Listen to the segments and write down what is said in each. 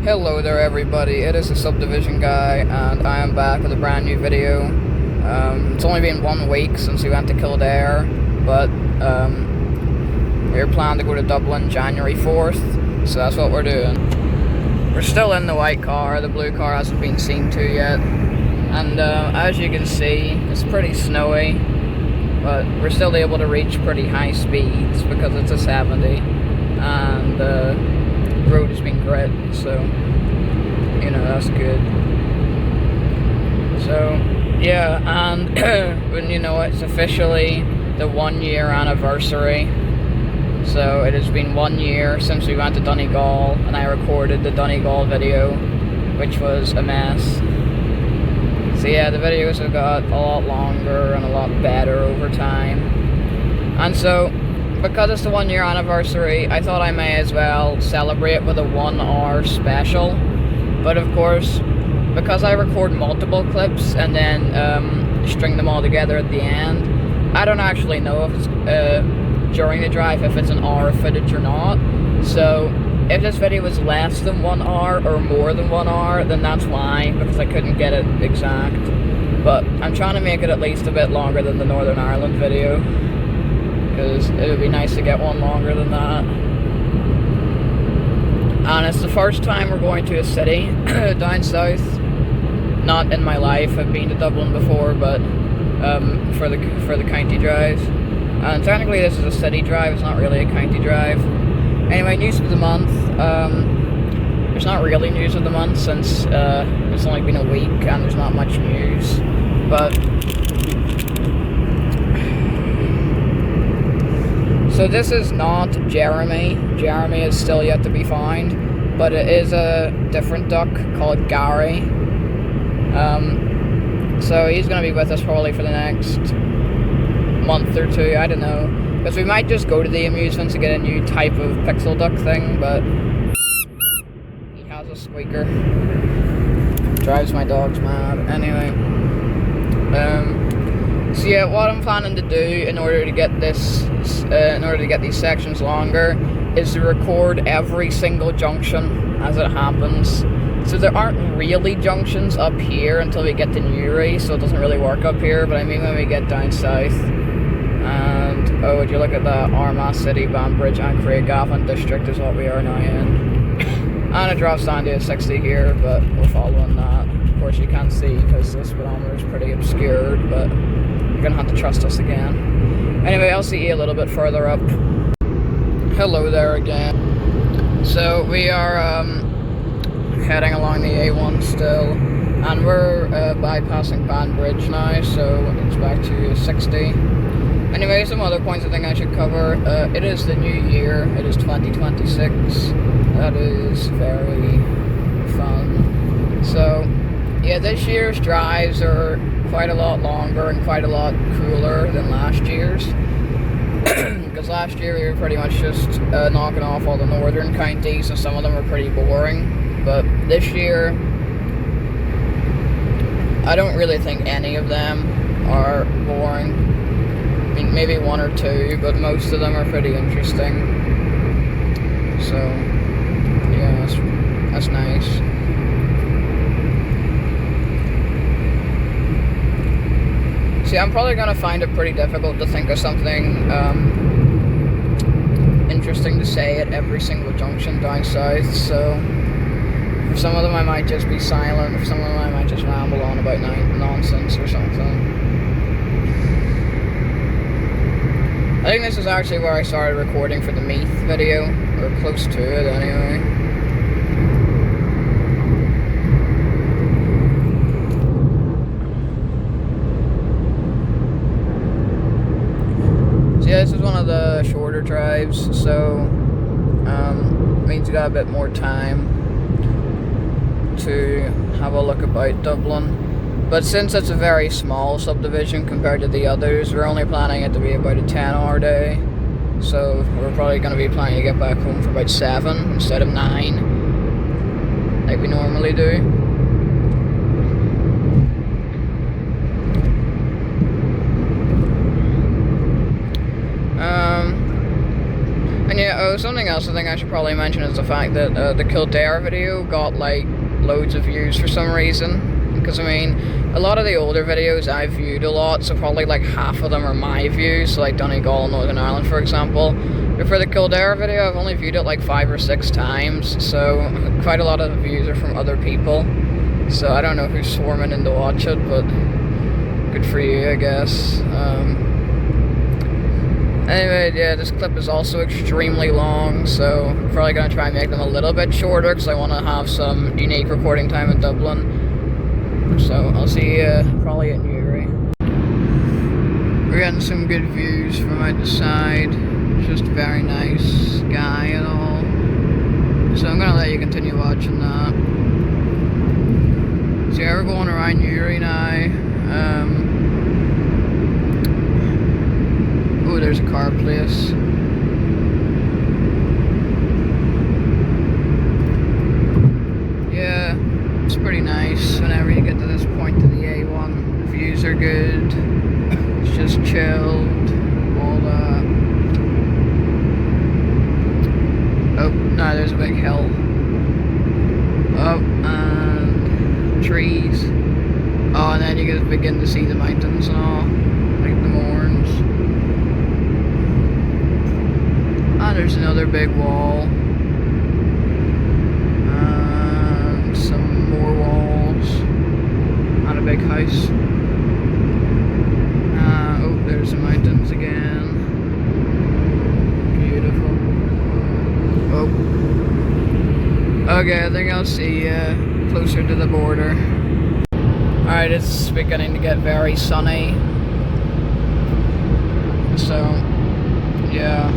Hello there everybody, it is the Subdivision Guy and I am back with a brand new video. It's only been 1 week since we went to Kildare, but we're planning to go to Dublin January 4th, so that's what we're doing. We're still in the white car, the blue car hasn't been seen to yet, and as you can see, it's pretty snowy, but we're still able to reach pretty high speeds because it's a 70, and the road has been grit, so you know, that's good. So yeah, and when you know, it's officially the 1 year anniversary. So it has been 1 year since we went to Donegal and I recorded the Donegal video, which was a mess. So yeah, the videos have got a lot longer and a lot better over time. And so because it's the 1 year anniversary, I thought I may as well celebrate with a 1 hour special. But of course, because I record multiple clips and then string them all together at the end, I don't actually know if it's during the drive if it's an hour of footage or not. So if this video was less than 1 hour or more than 1 hour, then that's why, because I couldn't get it exact. But I'm trying to make it at least a bit longer than the Northern Ireland video, because it would be nice to get one longer than that. And it's the first time we're going to a city down south. Not in my life, I've been to Dublin before, but for the county drive. And technically this is a city drive, it's not really a county drive. Anyway, news of the month. There's not really news of the month since it's only been a week and there's not much news. But so this is not Jeremy. Jeremy is still yet to be found, but it is a different duck called Gary. So he's going to be with us probably for the next month or two, I don't know. Because we might just go to the amusements to get a new type of pixel duck thing, but he has a squeaker. Drives my dogs mad. Anyway. So yeah, what I'm planning to do in order to get this, in order to get these sections longer, is to record every single junction as it happens. So there aren't really junctions up here until we get to Newry, so it doesn't really work up here, but I mean when we get down south. And oh, would you look at that, Armagh City, Banbridge and Craigavon district is what we are now in. And it drops down to a 60 here, but we're following that. Of course you can't see because this speedometer is pretty obscured, but you're gonna have to trust us again. Anyway, I'll see you a little bit further up. Hello there again. So we are heading along the A1 still, and we're bypassing Banbridge now, so it's back to 60. Anyway, some other points I think I should cover. It is the new year, it is 2026. That is very fun. So yeah, this year's drives are quite a lot longer and quite a lot cooler than last year's. Because last year we were pretty much just knocking off all the northern counties, and some of them were pretty boring. But this year, I don't really think any of them are boring. I mean, maybe 1 or 2, but most of them are pretty interesting. So yeah, that's nice. See, I'm probably going to find it pretty difficult to think of something interesting to say at every single junction down south, so for some of them I might just be silent, for some of them I might just ramble on about nonsense or something. I think this is actually where I started recording for the Meath video, or close to it anyway. Yeah, this is one of the shorter drives, so means you got a bit more time to have a look about Dublin. But since it's a very small subdivision compared to the others, we're only planning it to be about a 10-hour day. So we're probably going to be planning to get back home for about 7 instead of 9, like we normally do. And yeah, something something else I think I should probably mention is the fact that the Kildare video got like loads of views for some reason. Because I mean, a lot of the older videos I've viewed a lot, so probably like half of them are my views, like Donegal, Northern Ireland, for example. But for the Kildare video, I've only viewed it like 5 or 6 times, so quite a lot of the views are from other people. So I don't know who's swarming in to watch it, but good for you, I guess. Anyway, yeah, this clip is also extremely long, so I'm probably going to try and make them a little bit shorter because I want to have some unique recording time in Dublin. So I'll see you probably at Newry. We're getting some good views from out the side. It's just a very nice sky and all. So I'm going to let you continue watching that. So yeah, we're going around Newry now. Oh, there's a car place. Yeah, it's pretty nice whenever you get to this point of the A1. The views are good. It's just chilled. All that. Oh, no, there's a big hill. Oh, and trees. Oh, and then you can begin to see the mountains and all, like the Mourns. Ah, there's another big wall. And some more walls. And a big house. Oh, there's the mountains again. Beautiful. Oh. Okay, I think I'll see you closer to the border. Alright, it's beginning to get very sunny. So, yeah.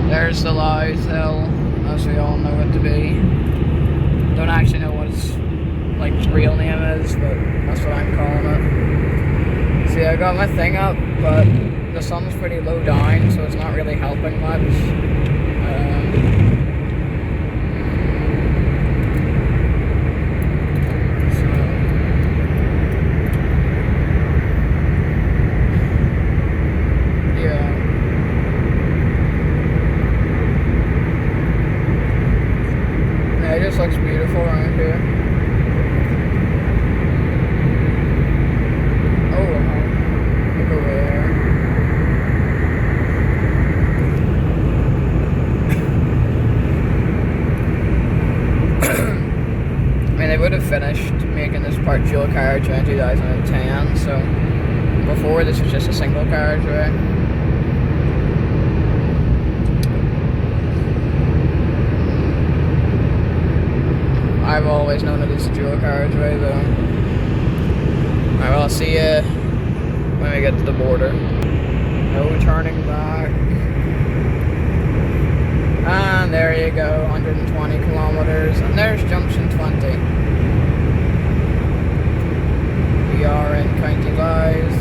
There's the Louth Hill, as we all know it to be. Don't actually know what its like real name is, but that's what I'm calling it. See, I got my thing up, but the sun's pretty low down, so it's not really helping much. It just looks beautiful around here. Oh, look over there. I mean, they would have finished making this part dual carriageway in 2010, so before this was just a single carriageway. I've always known it as a dual carriageway though. Alright, well, I'll see you when we get to the border. No turning back. And there you go, 120 kilometers. And there's junction 20. We are in County Louth.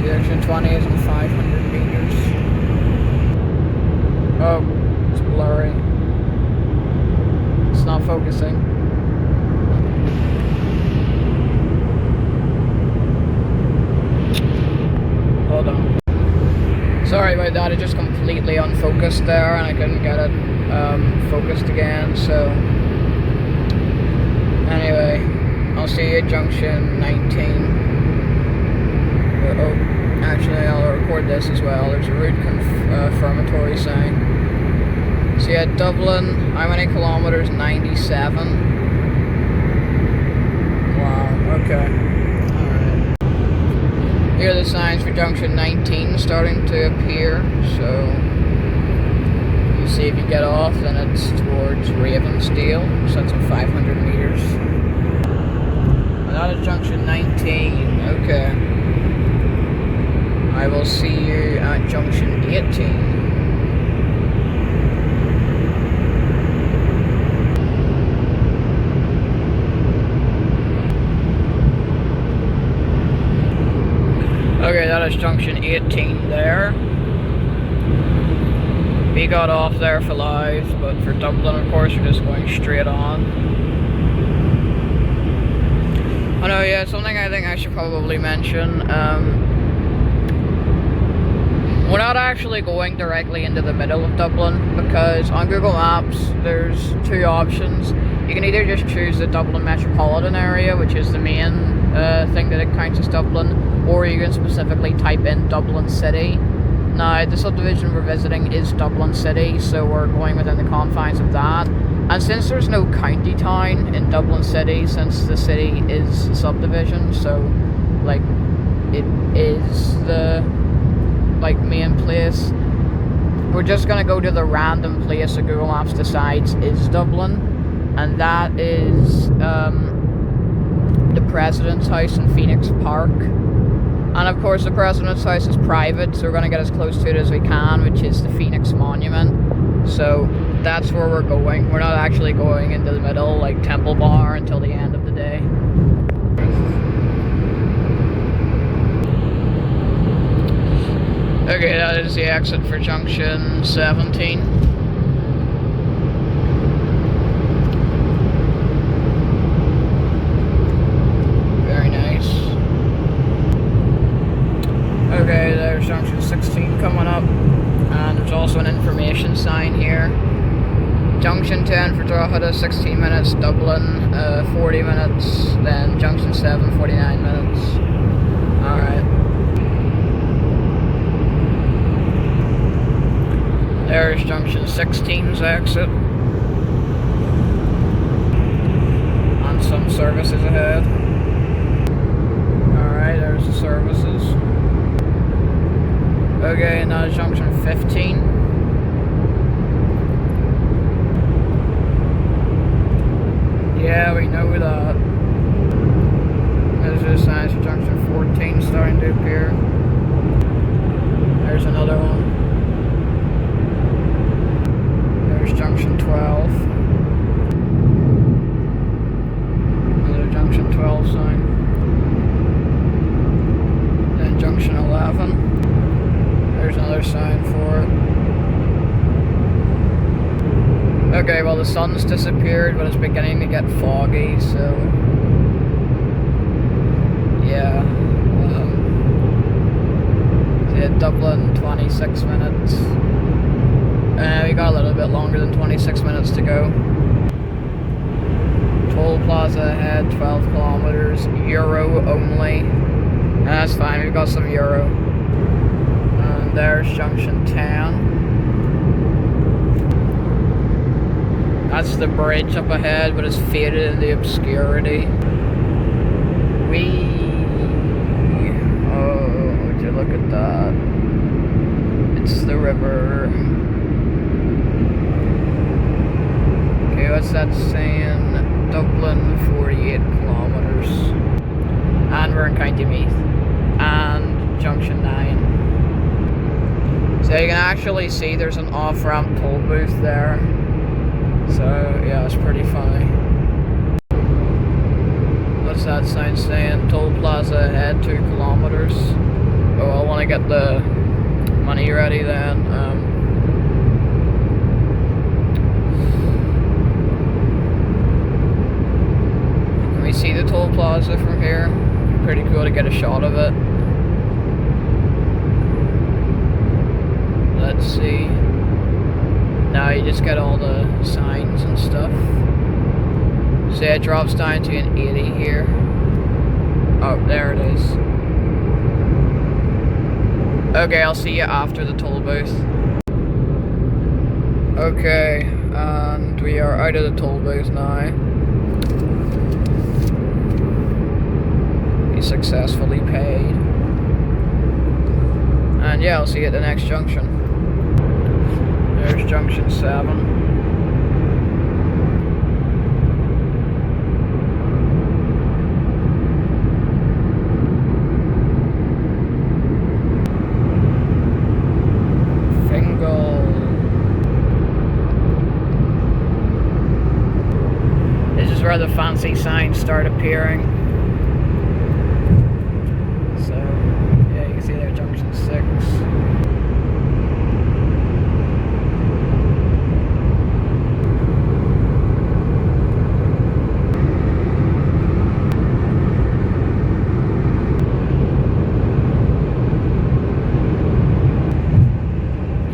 Junction 20 is in 500 meters. Oh, it's blurry. It's not focusing. Hold on. Sorry about that, it just completely unfocused there and I couldn't get it focused again, so... Anyway, I'll see you at junction 19. Oh, actually I'll record this as well. There's a route confirmatory sign. So yeah, Dublin, how many kilometers? 97. Wow, okay. Alright. Here are the signs for junction 19 starting to appear, so you see if you get off, then it's towards Ravensdale, so that's in 500 meters. And that is junction 19, okay. I will see you at junction 18. Okay, that is junction 18 there. We got off there for Louth, but for Dublin, of course, we're just going straight on. Oh no, yeah, something I think I should probably mention. We're not actually going directly into the middle of Dublin, because on Google Maps there's two options. You can either just choose the Dublin metropolitan area, which is the main thing that it counts as Dublin, or you can specifically type in Dublin City. Now, the subdivision we're visiting is Dublin City, so we're going within the confines of that. And since there's no county town in Dublin City, since the city is a subdivision, so like it is the main place, we're just gonna go to the random place that Google Maps decides is Dublin, and that is the President's House in Phoenix Park. And of course the President's House is private, so we're gonna get as close to it as we can, which is the Phoenix Monument. So that's where we're going. We're not actually going into the middle like Temple Bar until the end of the day. Okay, that is the exit for junction 17. Very nice. Okay, there's junction 16 coming up, and there's also an information sign here. Junction 10 for Drogheda, 16 minutes, Dublin, 40 minutes, then junction 7, 49 minutes. Alright. There's junction 16's exit. And some services ahead. Alright, there's the services. Okay, now junction 15. Yeah, we know that. There's the signs for junction 14 starting to appear. There's another one. There's junction 12. Another junction 12 sign. Then junction 11. There's another sign for it. Okay, well the sun's disappeared, but it's beginning to get foggy, so yeah. Dublin, 26 minutes. We got a little bit longer than 26 minutes to go. Toll plaza ahead, 12 kilometers, euro only. That's fine, we've got some euro. And there's junction 10. That's the bridge up ahead, but it's faded in the obscurity. Oh, would you look at that? It's the river. Okay, what's that saying? Dublin, 48 kilometers. And we're in County Meath. And junction 9. So you can actually see there's an off-ramp toll booth there. So yeah, it's pretty funny. What's that sign saying? Toll plaza ahead, 2 kilometers. Oh, I want to get the money ready then. Can we see the toll plaza from here? Pretty cool to get a shot of it. Let's see. Now you just get all the signs and stuff. So it drops down to an 80 here. Oh, there it is. Okay, I'll see you after the toll booth. Okay, and we are out of the toll booth now. We successfully paid. And yeah, I'll see you at the next junction. There's junction 7. Where the fancy signs start appearing. So yeah, you can see there junction 6.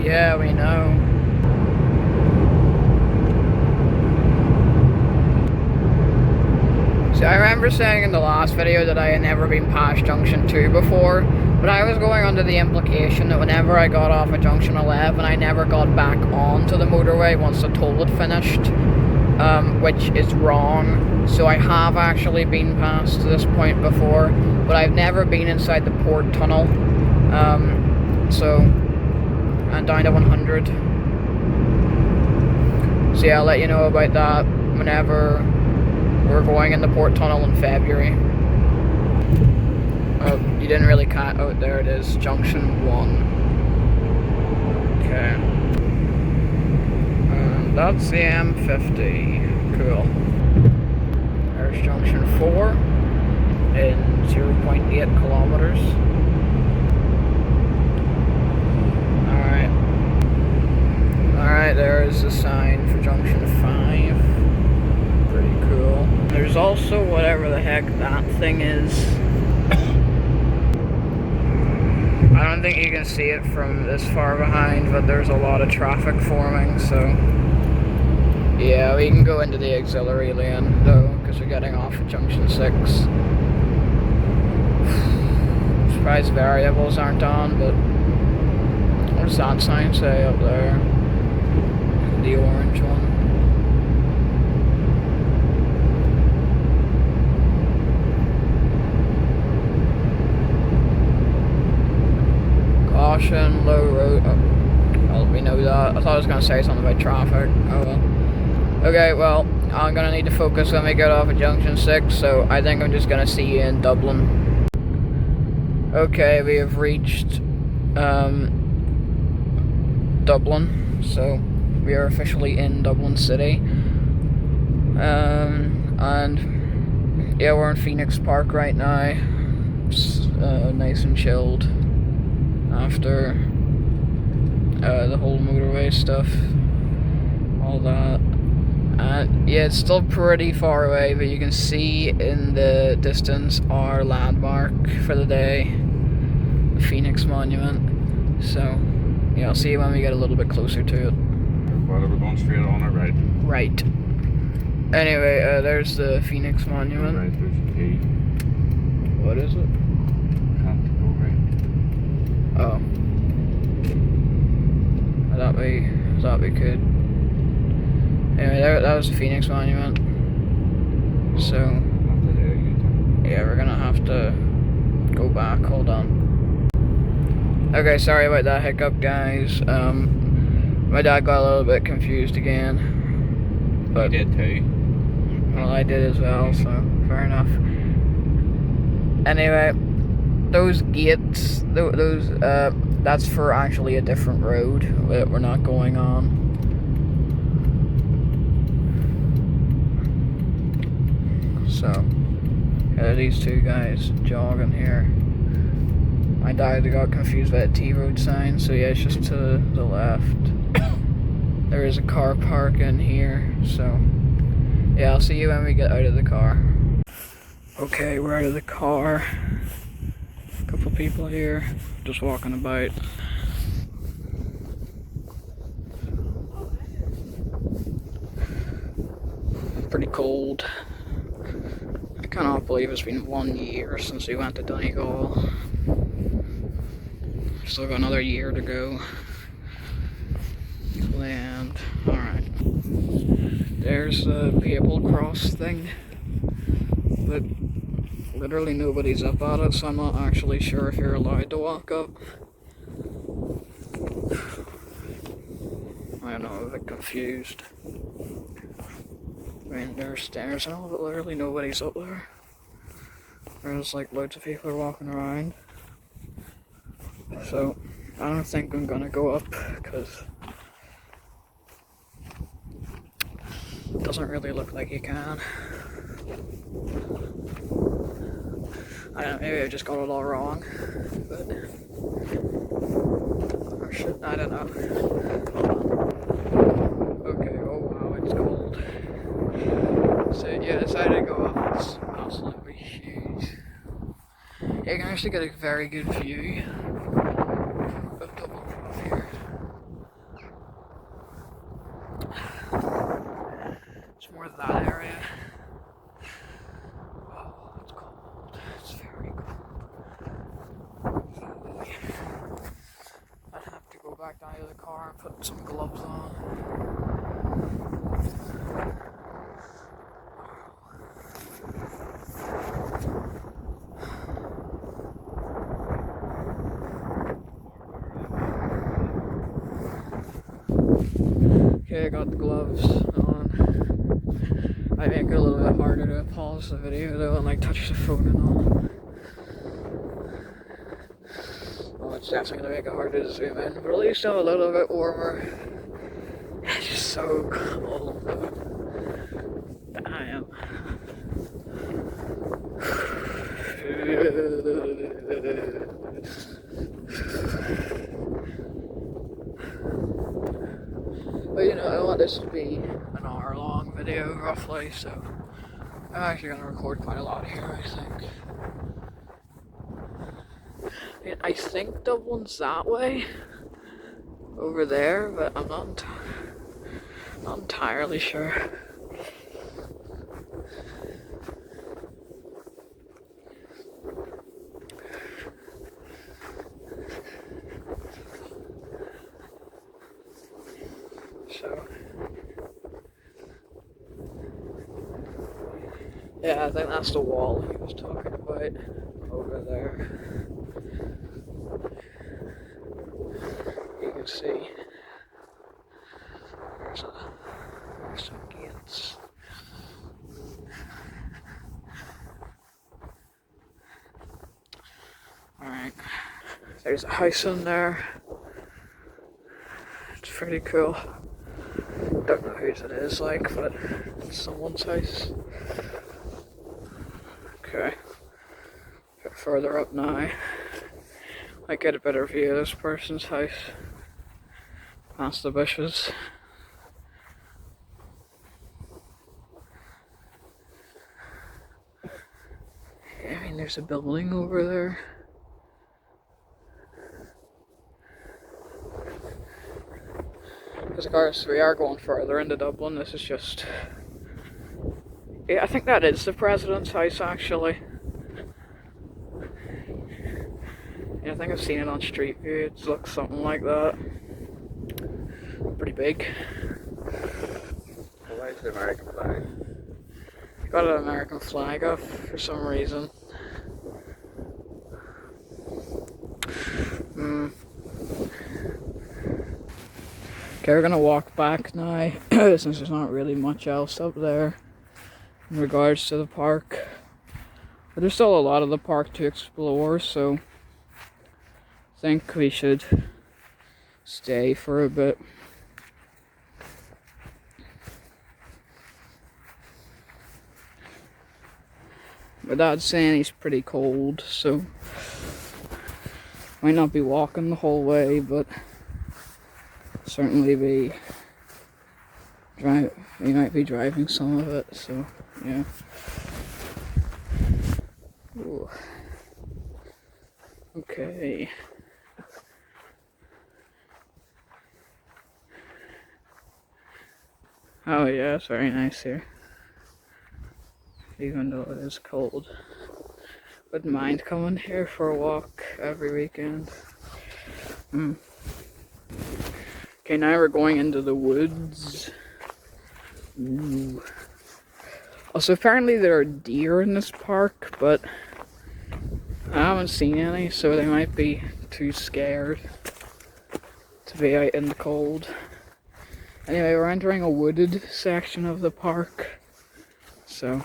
Yeah, we know. See, I remember saying in the last video that I had never been past Junction 2 before, but I was going under the implication that whenever I got off at Junction 11, I never got back onto the motorway once the toll had finished, which is wrong. So I have actually been past this point before, but I've never been inside the port tunnel. And down to 100. So yeah, I'll let you know about that whenever we're going in the port tunnel in February. Oh, you didn't really count. Oh, there it is, Junction 1. Okay. And that's the M50. Cool. There's Junction 4 in 0.8 kilometers. Alright, there's a sign for Junction 5. Pretty cool. There's also whatever the heck that thing is. I don't think you can see it from this far behind, but there's a lot of traffic forming, so yeah, we can go into the auxiliary lane though, because we're getting off at Junction 6. I'm surprised variables aren't on, but what does that sign say up there? The orange one. Caution, low road. Oh, well, we know that. I thought I was going to say something about traffic. Oh well. Okay, well, I'm going to need to focus when we get off at Junction 6, so I think I'm just going to see you in Dublin. Okay, we have reached Dublin, so we are officially in Dublin City. And yeah, we're in Phoenix Park right now. It's nice and chilled after the whole motorway stuff, all that. And yeah, it's still pretty far away, but you can see in the distance our landmark for the day, the Phoenix Monument. So yeah, I'll see you when we get a little bit closer to it. Well, we're going straight on it, right? Right. Anyway, there's the Phoenix Monument. Right, there's a T. What is it? Can't go right. Oh. I thought we could. Anyway, that was the Phoenix Monument. So yeah, we're gonna have to go back. Hold on. Okay, sorry about that hiccup, guys. My dad got a little bit confused again. But you did too. Well, I did as well, so fair enough. Anyway, those gates, those that's for actually a different road that we're not going on. So, yeah, these two guys jogging here. My dad got confused by the T-road sign, so yeah, it's just to the left. There is a car park in here, so yeah, I'll see you when we get out of the car. Okay, we're out of the car. A couple people here, just walking about. Pretty cold. I cannot believe it's been 1 year since we went to Donegal. Still got another year to go. Land. Alright. There's the cable cross thing. But literally nobody's up at it, so I'm not actually sure if you're allowed to walk up. I don't know, I'm a bit confused. I mean, there's stairs and all, but literally nobody's up there. There's like loads of people walking around. So, I don't think I'm gonna go up, because it doesn't really look like you can. I don't know, maybe I just got it all wrong, but or shit, I don't know. Okay, oh wow, it's cold. So yeah, I decided to go up. It's absolutely huge. You can actually get a very good view of Dublin from here. back down to the car and put some gloves on. Okay, I got the gloves on. I make it a little bit harder to pause the video though and like touch the phone and all. Oh, it's definitely gonna make it harder to zoom in, but at least I'm a little bit warmer. It's just so cold. Damn. But you know, I want this to be an hour-long video, roughly, so I'm actually going to record quite a lot here, I think. I mean, I think Dublin's that way, over there, but I'm not entirely sure. So, yeah, I think that's the wall he was talking about over there. You can see there's some gates. Alright, there's a house in there. It's pretty cool. Don't know whose it is, like, but it's someone's house. Okay, a bit further up now. I get a better view of this person's house past the bushes. I mean, there's a building over there. Because of course we are going further into Dublin. This is just, yeah, I think that is the president's house actually. Yeah, I think I've seen it on Street View. It looks something like that. Pretty big. I like the American flag. Got an American flag up for some reason. Okay, we're gonna walk back now, since there's not really much else up there in regards to the park. But there's still a lot of the park to explore, so I think we should stay for a bit. My dad's saying he's pretty cold, so might not be walking the whole way, but certainly he might be driving some of it, so yeah. Ooh. Okay. Oh yeah, it's very nice here. Even though it is cold. Wouldn't mind coming here for a walk every weekend. Okay, now we're going into the woods. Ooh. Also, apparently there are deer in this park, but I haven't seen any, so they might be too scared to be out in the cold. Anyway, we're entering a wooded section of the park. So,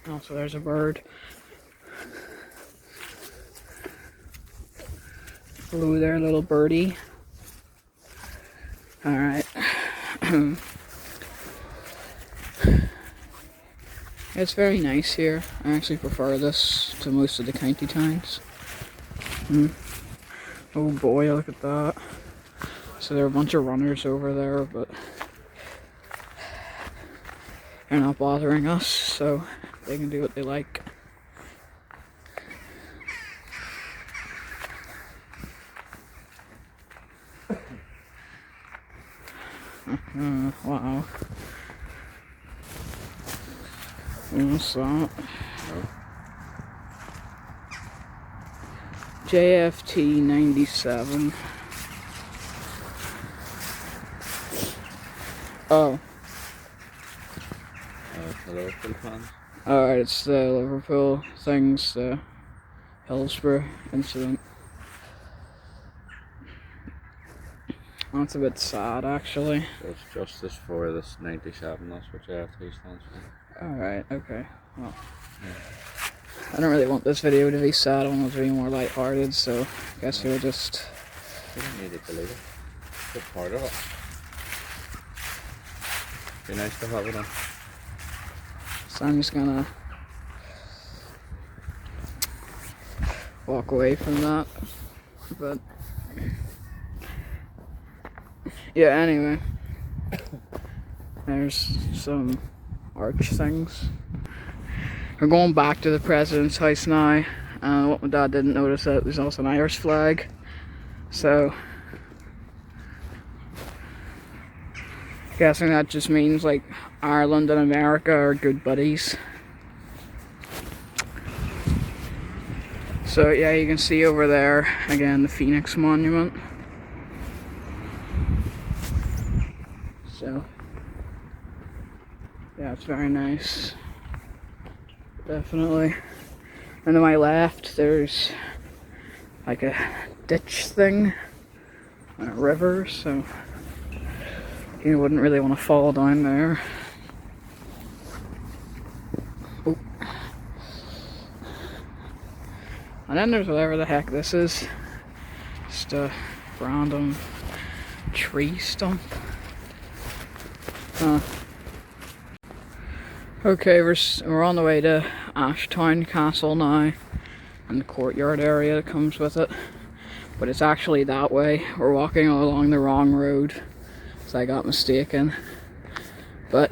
also there's a bird. Hello there, little birdie. Alright. It's very nice here. I actually prefer this to most of the county towns. Oh boy, look at that. So there are a bunch of runners over there, but they're not bothering us, so they can do what they like. Wow. What's that? JFT 97. Oh. The Liverpool fans. Alright, it's the Liverpool things, the Hillsborough incident. That's a bit sad, actually. So it's justice for this 97, that's what JFT stands for. Alright, okay. Well, I don't really want this video to be sad, I want it to be more lighthearted, so I guess we'll just... You don't need to believe it. It's a part of it. Be nice to have it on. So I'm just gonna walk away from that, but yeah, anyway, there's some arch things. We're going back to the President's house now, and what my dad didn't notice that there's also an Irish flag, so guessing that just means like Ireland and America are good buddies. So yeah, you can see over there again the Phoenix Monument. So yeah, it's very nice, definitely. And to my left there's like a ditch thing and a river, so you wouldn't really want to fall down there. Oh. And then there's whatever the heck this is. Just a random tree stump. Okay, we're on the way to Ashtown Castle now, and the courtyard area that comes with it. But it's actually that way. We're walking along the wrong road. So I got mistaken, but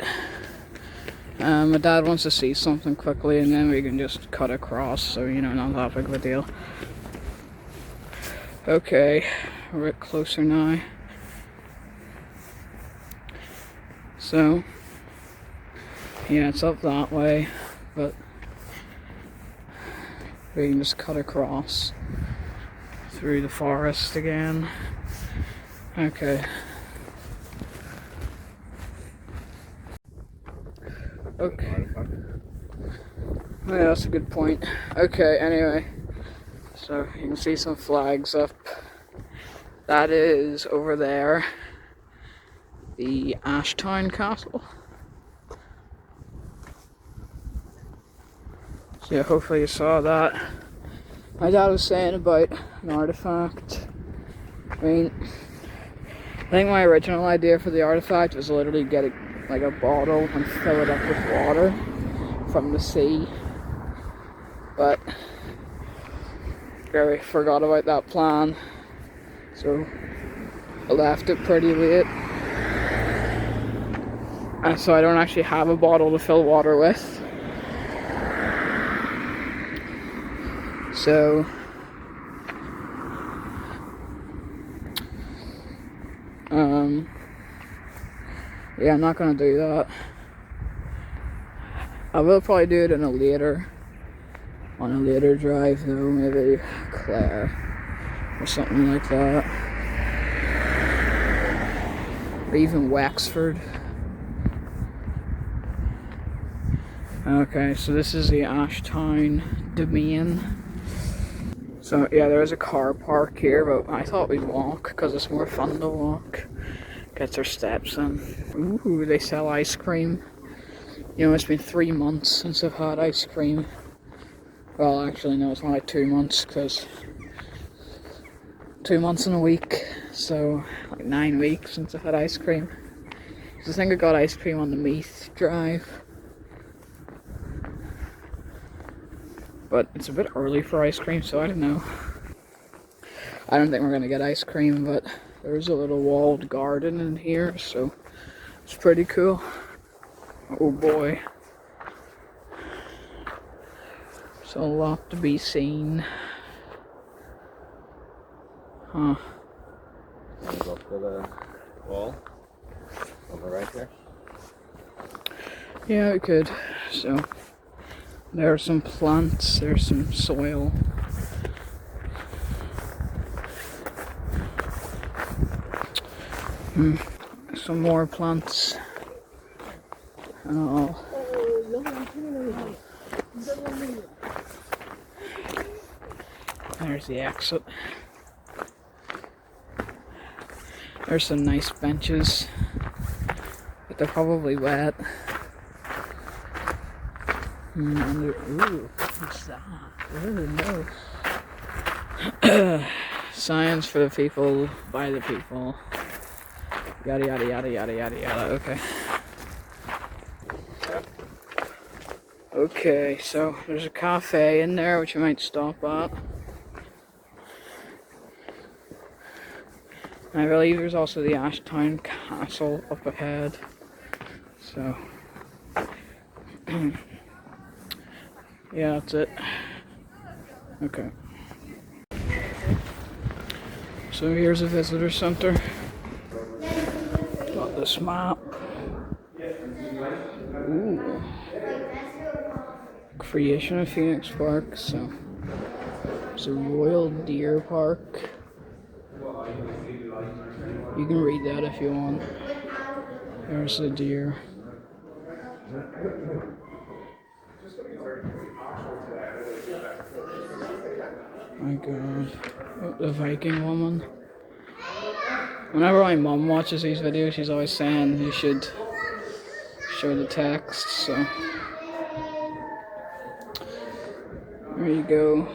my dad wants to see something quickly and then we can just cut across, so you know, not that big of a deal. Okay, we're a bit closer now. So yeah, it's up that way, but we can just cut across through the forest again. Okay. Okay. Oh, yeah, that's a good point. Okay, anyway. So you can see some flags up. That is over there. The Ashtown Castle. So yeah, hopefully you saw that. My dad was saying about an artifact. I mean, I think my original idea for the artifact was literally get it like a bottle and fill it up with water from the sea, but I forgot about that plan, so I left it pretty late, and so I don't actually have a bottle to fill water with. So yeah, I'm not gonna do that. I will probably do it on a later drive though, maybe Clare or something like that. Or even Wexford. Okay, so this is the Ashtown Domain. So yeah, there is a car park here, but I thought we'd walk because it's more fun to walk. Gets our steps in. Ooh, they sell ice cream. You know, it's been 3 months since I've had ice cream. Well, actually, no, it's more like 2 months, because 2 months and a week, so like 9 weeks since I've had ice cream. So I think I got ice cream on the Meath Drive. But it's a bit early for ice cream, so I don't know. I don't think we're gonna get ice cream, but there's a little walled garden in here, so it's pretty cool. Oh boy. So a lot to be seen. Huh. Go up to the wall. Over right there. Yeah, we could. So there are some plants, there's some soil. Some more plants. Oh. There's the exit. There's some nice benches, but they're probably wet. Ooh, what's that? Ooh, no. Science for the people, by the people. Yada yada yada yada yada yada. Okay. Okay, so there's a cafe in there which you might stop at. And I believe there's also the Ashtown Castle up ahead. So yeah, that's it. Okay. So here's a visitor center. Got this map. Ooh. Creation of Phoenix Park. So it's a Royal Deer Park. You can read that if you want. There's the deer. My God. Oh, the Viking woman. Whenever my mom watches these videos, she's always saying you should show the text, so. There you go.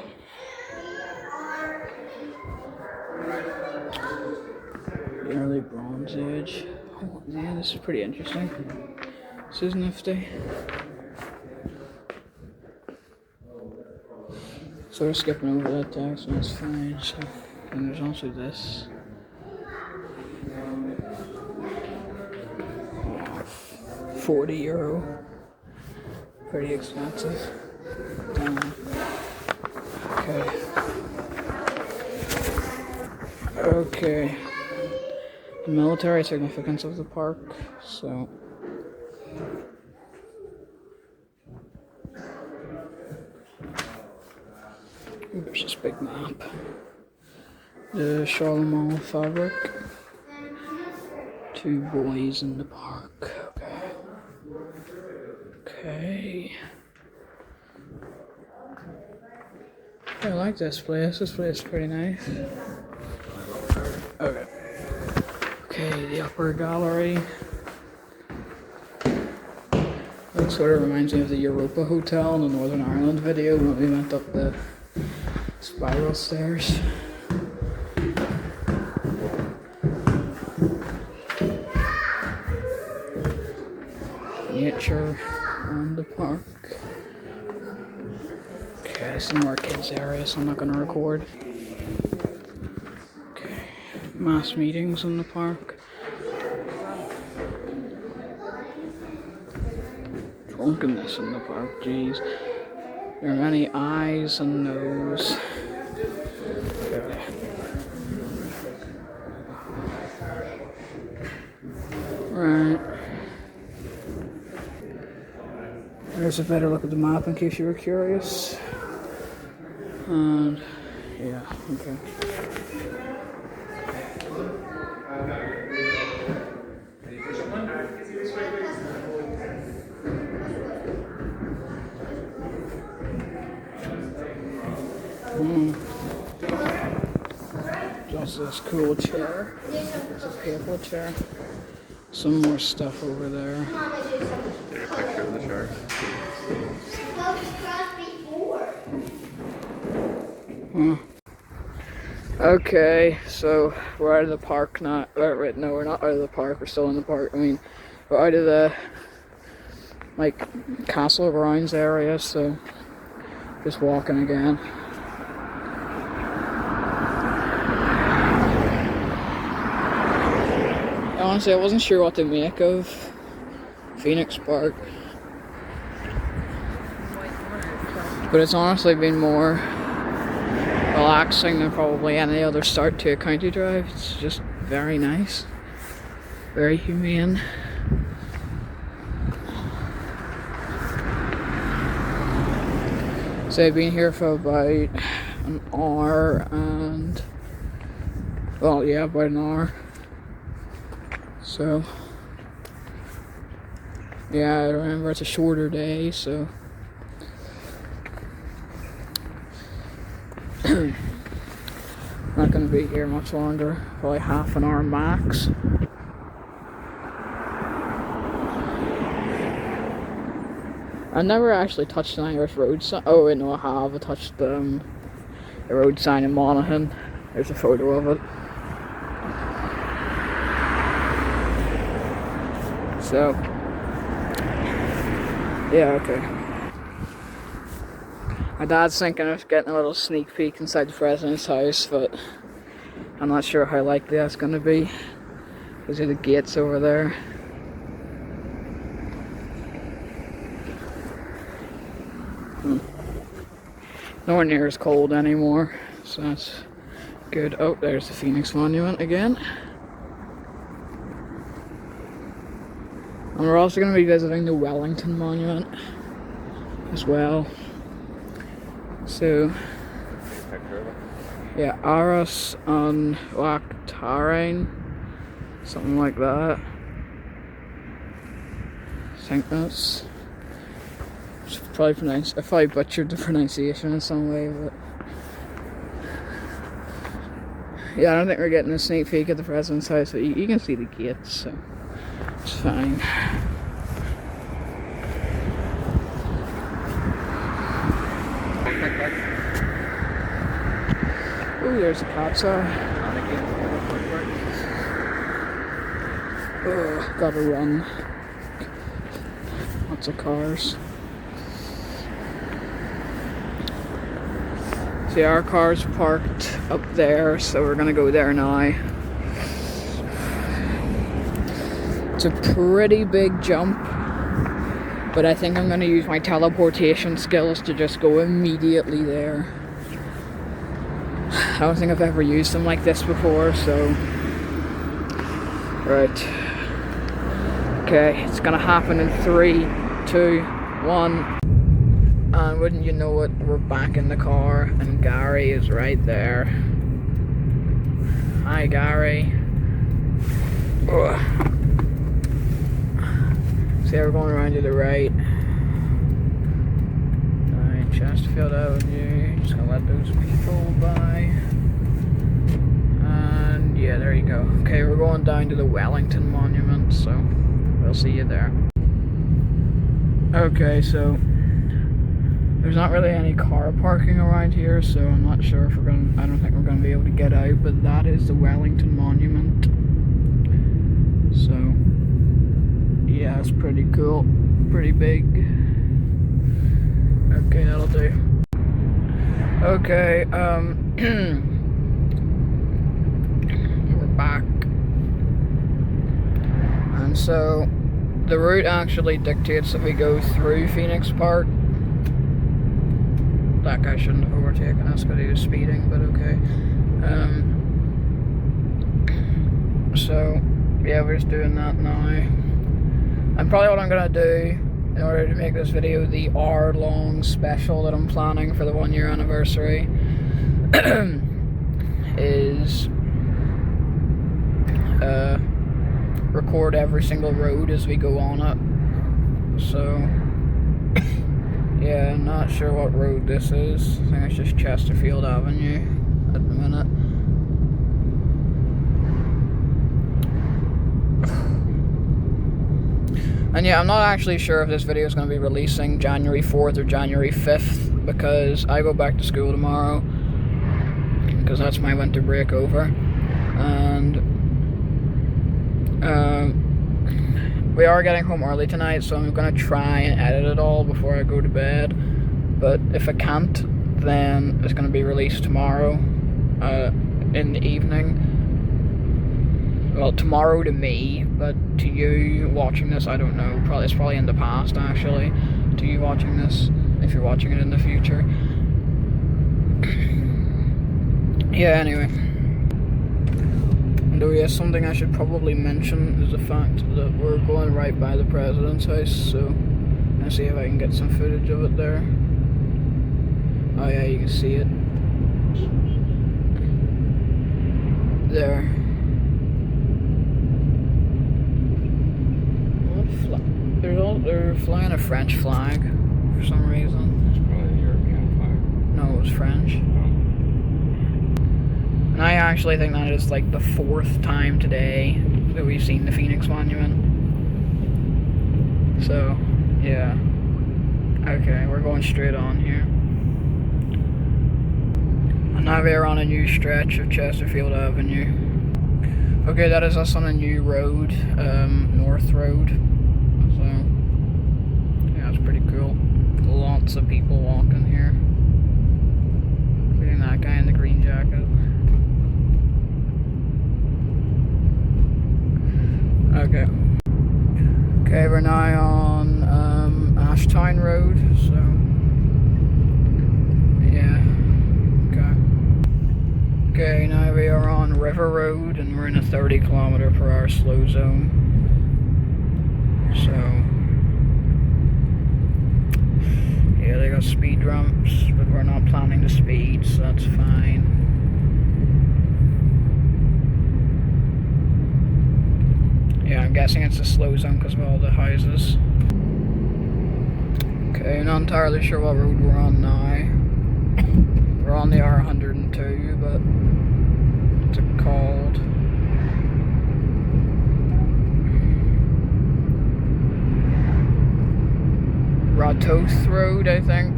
The early Bronze Age. Oh, yeah, this is pretty interesting. This is nifty. So we're skipping over that text, and that's fine. So, and there's also this. €40. Pretty expensive. Okay. Okay. The military significance of the park. So. There's this big map. The Charlemagne fabric. 2 boys in the park. Okay. Okay. I like this place. This place is pretty nice. Okay. Okay, the upper gallery. It sort of reminds me of the Europa Hotel in the Northern Ireland video when we went up the spiral stairs. Nature on the park. Okay, some more kids area, so I'm not gonna record. Okay, mass meetings in the park. Drunkenness in the park, jeez. There are many eyes and nose. Okay. Right. There's a better look at the map in case you were curious. And yeah, okay. Just this cool chair. It's a paper chair. Some more stuff over there. Take a picture of the shark. Okay, so we're out of the park now. Right, no, we're not out of the park. We're still in the park. I mean, we're out of the castle grounds area. So just walking again. Honestly, I wasn't sure what to make of Phoenix Park, but it's honestly been more relaxing than probably any other start to a county drive. It's just very nice, very humane. So I've been here for about an hour and, well, yeah, about an hour. So Yeah, I remember it's a shorter day, so not gonna be here much longer, probably half an hour max. I never actually touched an Irish road sign. Oh wait, no, I have. I touched the road sign in Monaghan. There's a photo of it. So, yeah, okay. My dad's thinking of getting a little sneak peek inside the president's house, but I'm not sure how likely that's going to be. Those are the gates over there. Nowhere near as cold anymore, so that's good. Oh, there's the Phoenix Monument again. And we're also going to be visiting the Wellington Monument as well. So, yeah, Aras on Lactarain, something like that. I think that's probably pronounced. If I butchered the pronunciation in some way, but yeah, I don't think we're getting a sneak peek at the president's house, but you can see the gates, so it's fine. Oh, there's a cat's eye. Oh, gotta run. Lots of cars. See, our car's parked up there, so we're gonna go there now. It's a pretty big jump, but I think I'm gonna use my teleportation skills to just go immediately there. I don't think I've ever used them like this before, so... Right. Okay, it's gonna happen in 3, 2, 1. And wouldn't you know it, we're back in the car, and Gary is right there. Hi, Gary. Ugh. See, we're going around to the right. Alright, Chesterfield Avenue. Just gonna let those people by. And yeah, there you go. Okay, we're going down to the Wellington Monument, so we'll see you there. Okay, so there's not really any car parking around here, so I'm not sure if I don't think we're gonna be able to get out, but that is the Wellington Monument. So yeah, it's pretty cool, pretty big. Okay, that'll do. Okay, we're back. And so the route actually dictates that we go through Phoenix Park. That guy shouldn't have overtaken us because he was speeding, but okay. So yeah, we're just doing that now. And probably what I'm gonna do in order to make this video the hour-long special that I'm planning for the 1-year anniversary is record every single road as we go on it. So yeah, I'm not sure what road this is. I think it's just Chesterfield Avenue at the minute. And yeah, I'm not actually sure if this video is going to be releasing January 4th or January 5th, because I go back to school tomorrow, because that's my winter break over. And we are getting home early tonight, so I'm going to try and edit it all before I go to bed. But if I can't, then it's going to be released tomorrow in the evening. Well, tomorrow to me, but to you watching this, I don't know. It's probably in the past, actually, to you watching this, if you're watching it in the future. Yeah, anyway. And oh yeah, something I should probably mention is the fact that we're going right by the president's house, so let's see if I can get some footage of it there. Oh yeah, you can see it. There. They're flying a French flag for some reason. It's probably a European flag. No, it was French. Oh. And I actually think that is like the 4th time today that we've seen the Phoenix Monument. So, yeah. Okay, we're going straight on here. And now we're on a new stretch of Chesterfield Avenue. Okay, that is us on a new road, North Road. So, yeah, it's pretty cool. Lots of people walking here. Including that guy in the green jacket. Okay. Okay, we're now on Ashtown Road, so yeah. Okay, now we are on River Road and we're in a 30km/h slow zone. So yeah, they got speed ramps, but we're not planning to speed, so that's fine. Yeah, I'm guessing it's a slow zone because of all the houses. Okay, not entirely sure what road we're on now. We're on the R102, but what's it called? Ratoath Road, I think.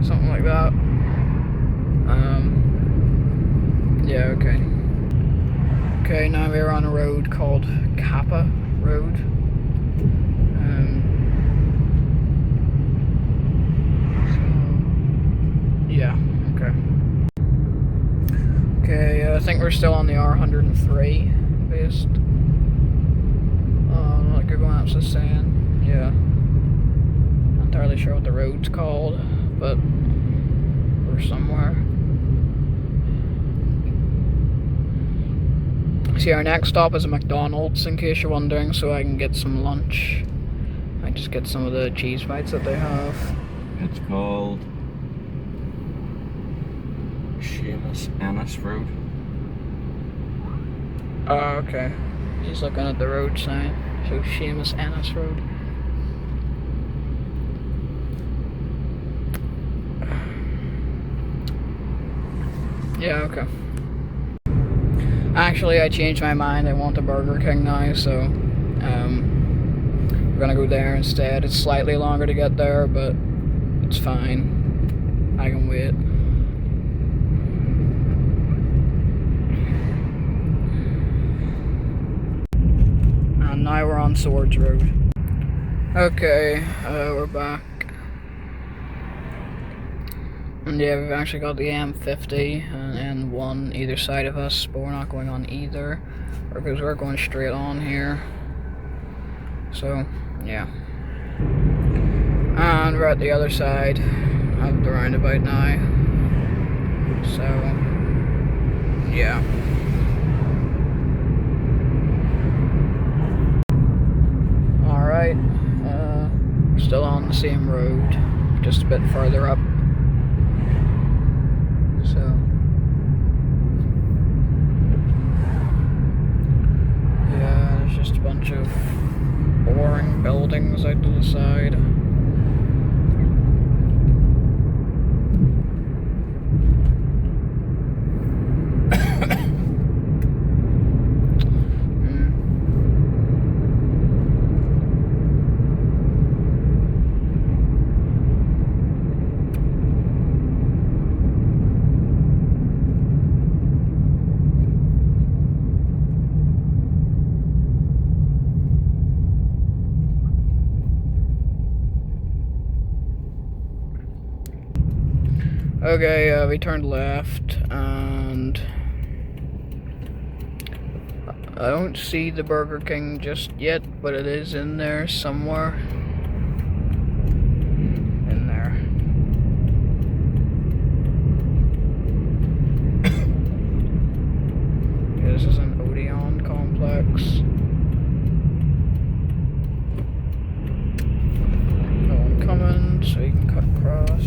Something like that. Yeah, okay. Okay, now we're on a road called Kappa Road. Yeah, okay. Okay, I think we're still on the R103 based on what Google Maps is saying. Yeah. Not entirely sure what the road's called, but we're somewhere. See, our next stop is a McDonald's, in case you're wondering, so I can get some lunch. I just get some of the cheese bites that they have. It's called Seamus Ennis Road. Oh, okay. He's looking at the road sign. So Seamus Ennis Road. Yeah, okay. Actually, I changed my mind. I want a Burger King now, so we're gonna go there instead. It's slightly longer to get there, but it's fine. I can wait. And now we're on Swords Road. Okay, we're back. And yeah, we've actually got the M50 and N1 either side of us, but we're not going on either, because we're going straight on here. So, yeah. And we're at the other side of the roundabout now. So, yeah. Alright, still on the same road, just a bit further up. So, yeah, there's just a bunch of boring buildings out to the side. Okay, we turned left, and I don't see the Burger King just yet, but it is in there somewhere. In there. Yeah, this is an Odeon complex. No one coming, so you can cut across.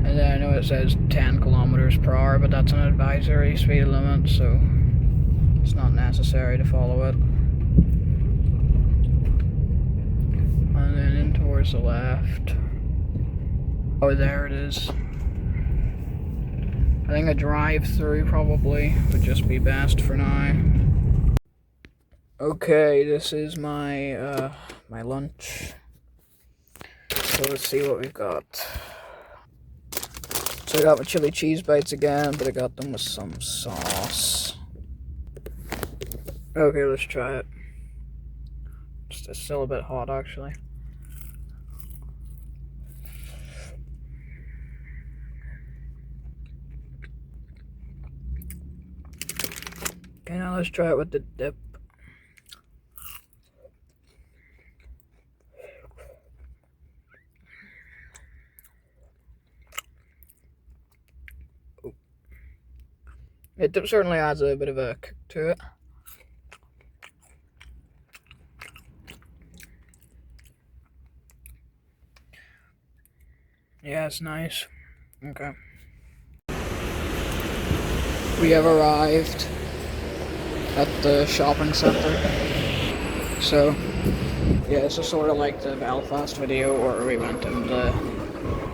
And then I know it says 10 km/h, but that's an advisory speed limit, so it's not necessary to follow it. then in towards the left. Oh, there it is. I think a drive-through probably would just be best for now. Okay, this is my my lunch. So let's see what we've got. So I got my chili cheese bites again, but I got them with some sauce. Okay, let's try it. It's still a bit hot, actually. Okay, now let's try it with the dip. It certainly adds a bit of a kick to it. Yeah, it's nice. Okay. We have arrived at the shopping centre. So, yeah, this is sort of like the Belfast video where we went in the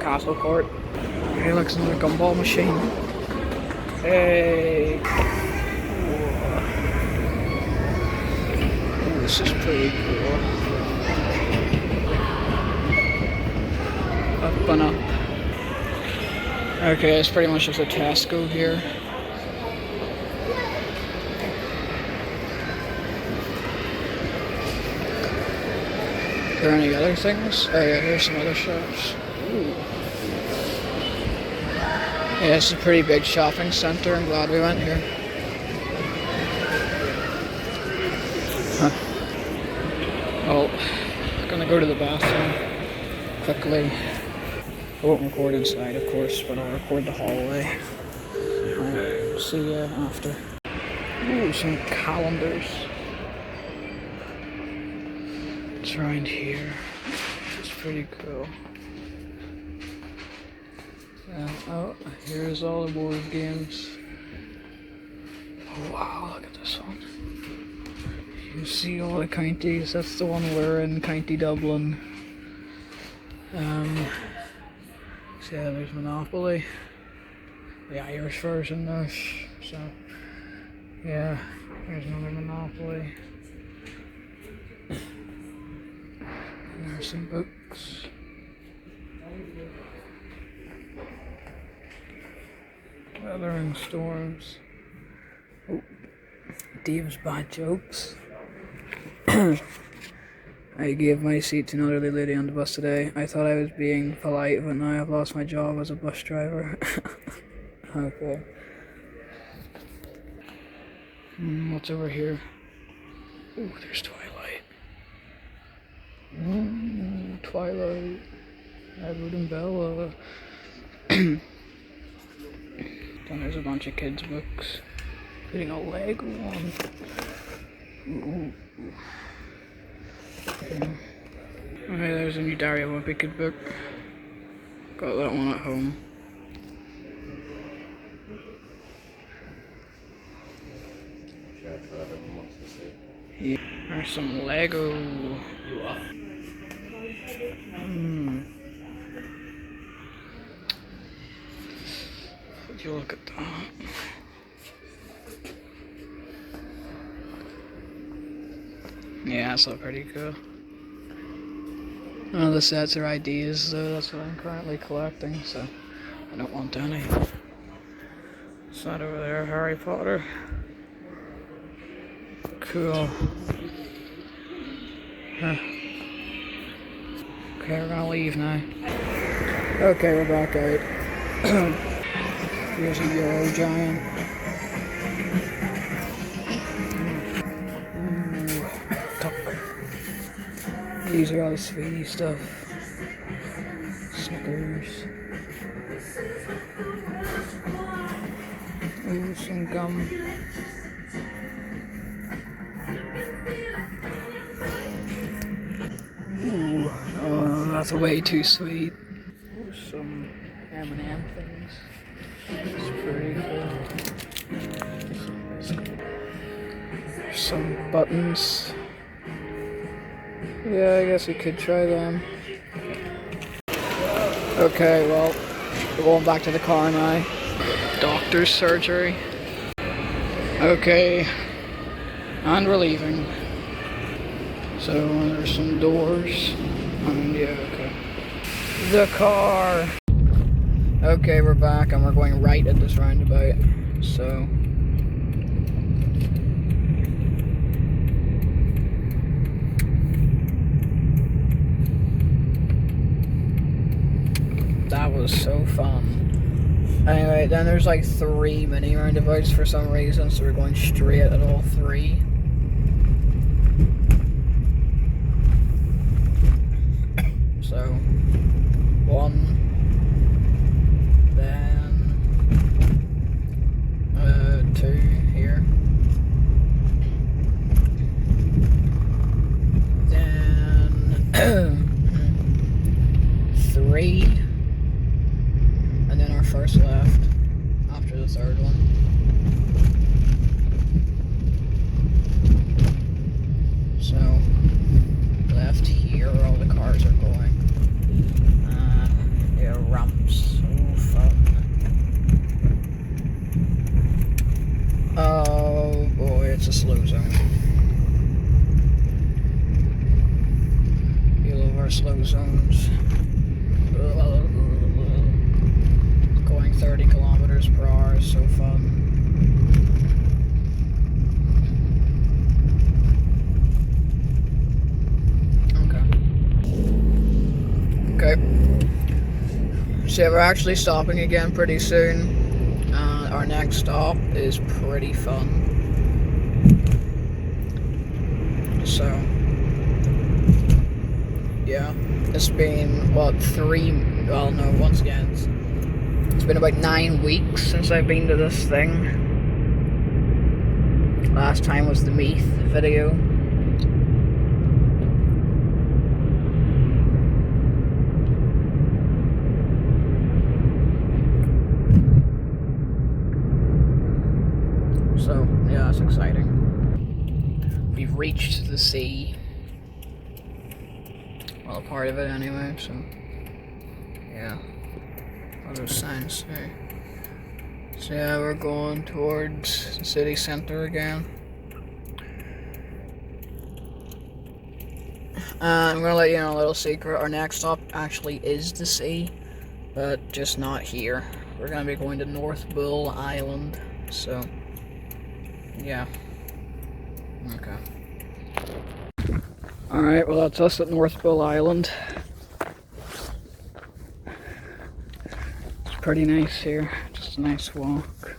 castle court. It looks like a gumball machine. Hey! Ooh, this is pretty cool. Up and up. Okay, it's pretty much just a Tesco here. Are there any other things? Oh yeah, here's some other shops. Ooh. Yeah, it's a pretty big shopping centre. I'm glad we went here. Huh. Well, I'm gonna go to the bathroom quickly. I won't record inside, of course, but I'll record the hallway. Alright, see ya after. Ooh, some calendars. It's around here. It's pretty cool. Oh, here's all the board games. Oh, wow, look at this one. You see all the counties. That's the one we're in, County Dublin. So yeah, there's Monopoly. The Irish version there. So yeah, there's another Monopoly. And there's some books. Weathering storms. Oh, Dave's bad jokes. I gave my seat to an elderly lady on the bus today. I thought I was being polite, but now I've lost my job as a bus driver. Okay. What's over here? Ooh, there's Twilight. Ooh, Twilight. Edward and Bella. Then there's a bunch of kids' books, including a Lego one. Ooh. Okay, there's a new Dario Wimpy kid book. Got that one at home. Yeah, there's some Lego. Would you look at that? Yeah, that's all pretty cool. None of the sets are IDs, though. That's what I'm currently collecting, so I don't want any. It's that over there, Harry Potter. Cool. Huh. Okay, we're gonna leave now. Okay, we're back out. Here's a Euro Giant. Ooh, tuck. These are all the sweetie stuff. Snickers. Ooh, some gum. Ooh, oh, that's way too sweet. Ooh, some M&M things. It's pretty cool. Some buttons. Yeah, I guess we could try them. Okay, well, we're going back to the car now. Doctor's surgery. Okay, and we're leaving. So there's some doors, and yeah, okay. The car. Okay, we're back, and we're going right at this roundabout. So. That was so fun. Anyway, then there's like 3 mini roundabouts for some reason, so we're going straight at all 3. So, 1, then 2 here, then 3, and then our first left after the 3rd one. So, left here where all the cars are going. Yeah, ramps, so fun. Oh boy, it's a slow zone. You love our slow zones. Going 30 kilometers per hour is so fun. Okay. So yeah, we're actually stopping again pretty soon. Our next stop is pretty fun. So, yeah, it's been, what, once again, it's been about 9 weeks since I've been to this thing. Last time was the Meath video. So, yeah, it's exciting. We've reached the sea. Well, a part of it anyway, so, yeah. What those signs say. So, yeah, we're going towards the city centre again. I'm gonna let you know a little secret. Our next stop actually is the sea, but just not here. We're gonna be going to North Bull Island, so, yeah. Okay. Alright, well that's us at North Bull Island. It's pretty nice here, just a nice walk.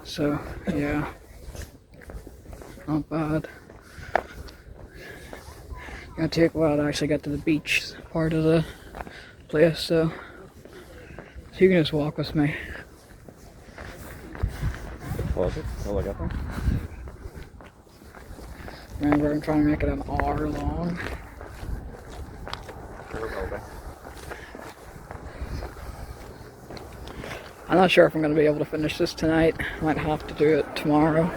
So, yeah, not bad. Gonna take a while to actually get to the beach part of the place, so you can just walk with me. Pause it till I get there. Remember, I'm trying to make it an hour long. I'm not sure if I'm going to be able to finish this tonight. I might have to do it tomorrow.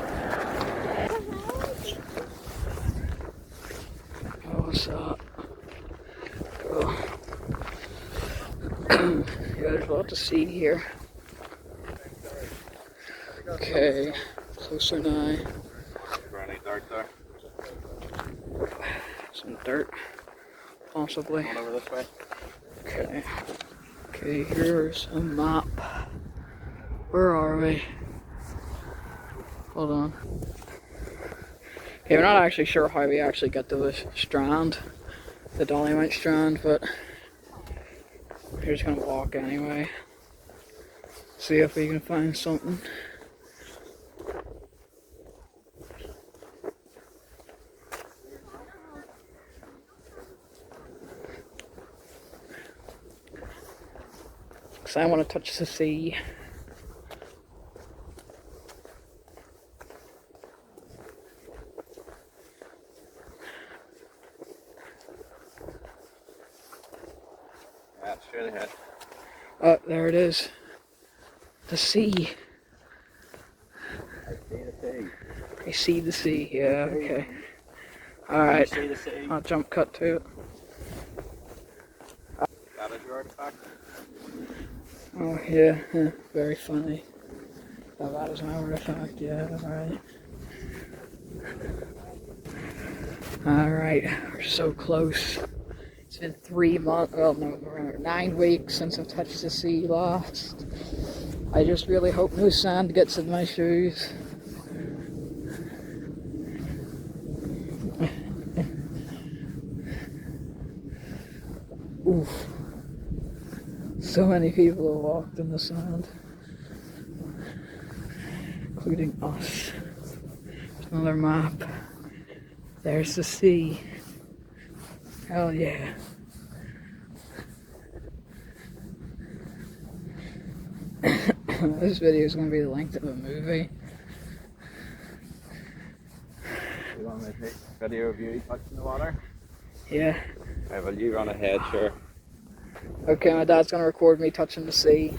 Oh, what's up? Cool. Yeah, there's a lot to see here. Okay, closer now. Any dirt there? Some dirt, possibly. Going over this way. Okay. Okay, here's a map. Where are we? Hold on. Okay, we're not actually sure how we actually get to the strand, the Dollymount strand, but we're just gonna walk anyway. See if we can find something. Because I want to touch the sea. Straight ahead. Oh, there it is. The sea. You see the sea, yeah, okay. Alright, See the sea. I'll jump cut to it. That is your artifact. Oh yeah, yeah, very funny. Oh, that is my artifact, yeah, alright. Alright, we're so close. It's been 3 months, well no, 9 weeks since I've touched the sea last. I just really hope no sand gets in my shoes. Oof. So many people have walked in the sand. Including us. There's another map. There's the sea. Hell yeah. This video is going to be the length of a movie. You want me to take a video of you touching the water? Yeah. Right, well you run ahead, sure. Okay, my dad's going to record me touching the sea.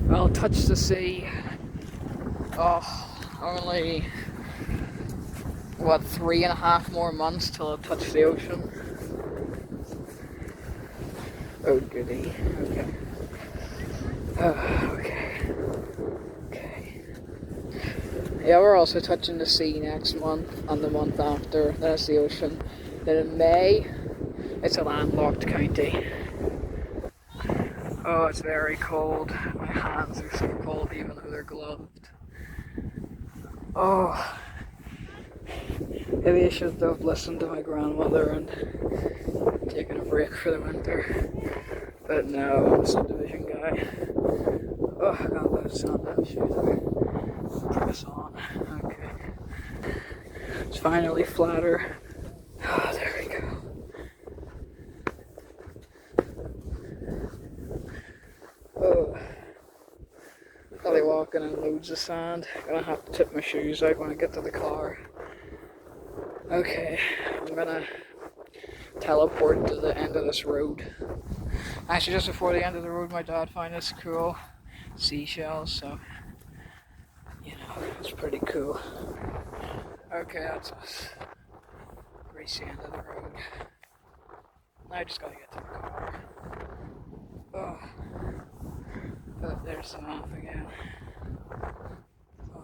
I'll touch the sea. Oh, only, what, 3.5 more months till I'll touch the ocean. Oh goody, okay. Okay. Okay. Yeah, we're also touching the sea next month, and the month after, that's the ocean. Then in May, it's a landlocked county. Oh, it's very cold. My hands are so cold even though they're gloved. Oh. Maybe I should have listened to my grandmother and taken a break for the winter. But no, I'm a subdivision guy. Oh, I got those sandal shoes. Press on. Okay. It's finally flatter. Oh, there we go. Oh, probably walking in loads of sand. Gonna have to tip my shoes out when I get to the car. Okay, I'm gonna teleport to the end of this road. Actually, just before the end of the road, my dad found this cool seashells, so, you know, it's pretty cool. Okay, that's us. Reach the end of the road. Now I just gotta get to the car. Oh. Oh, there's the map again. Oh.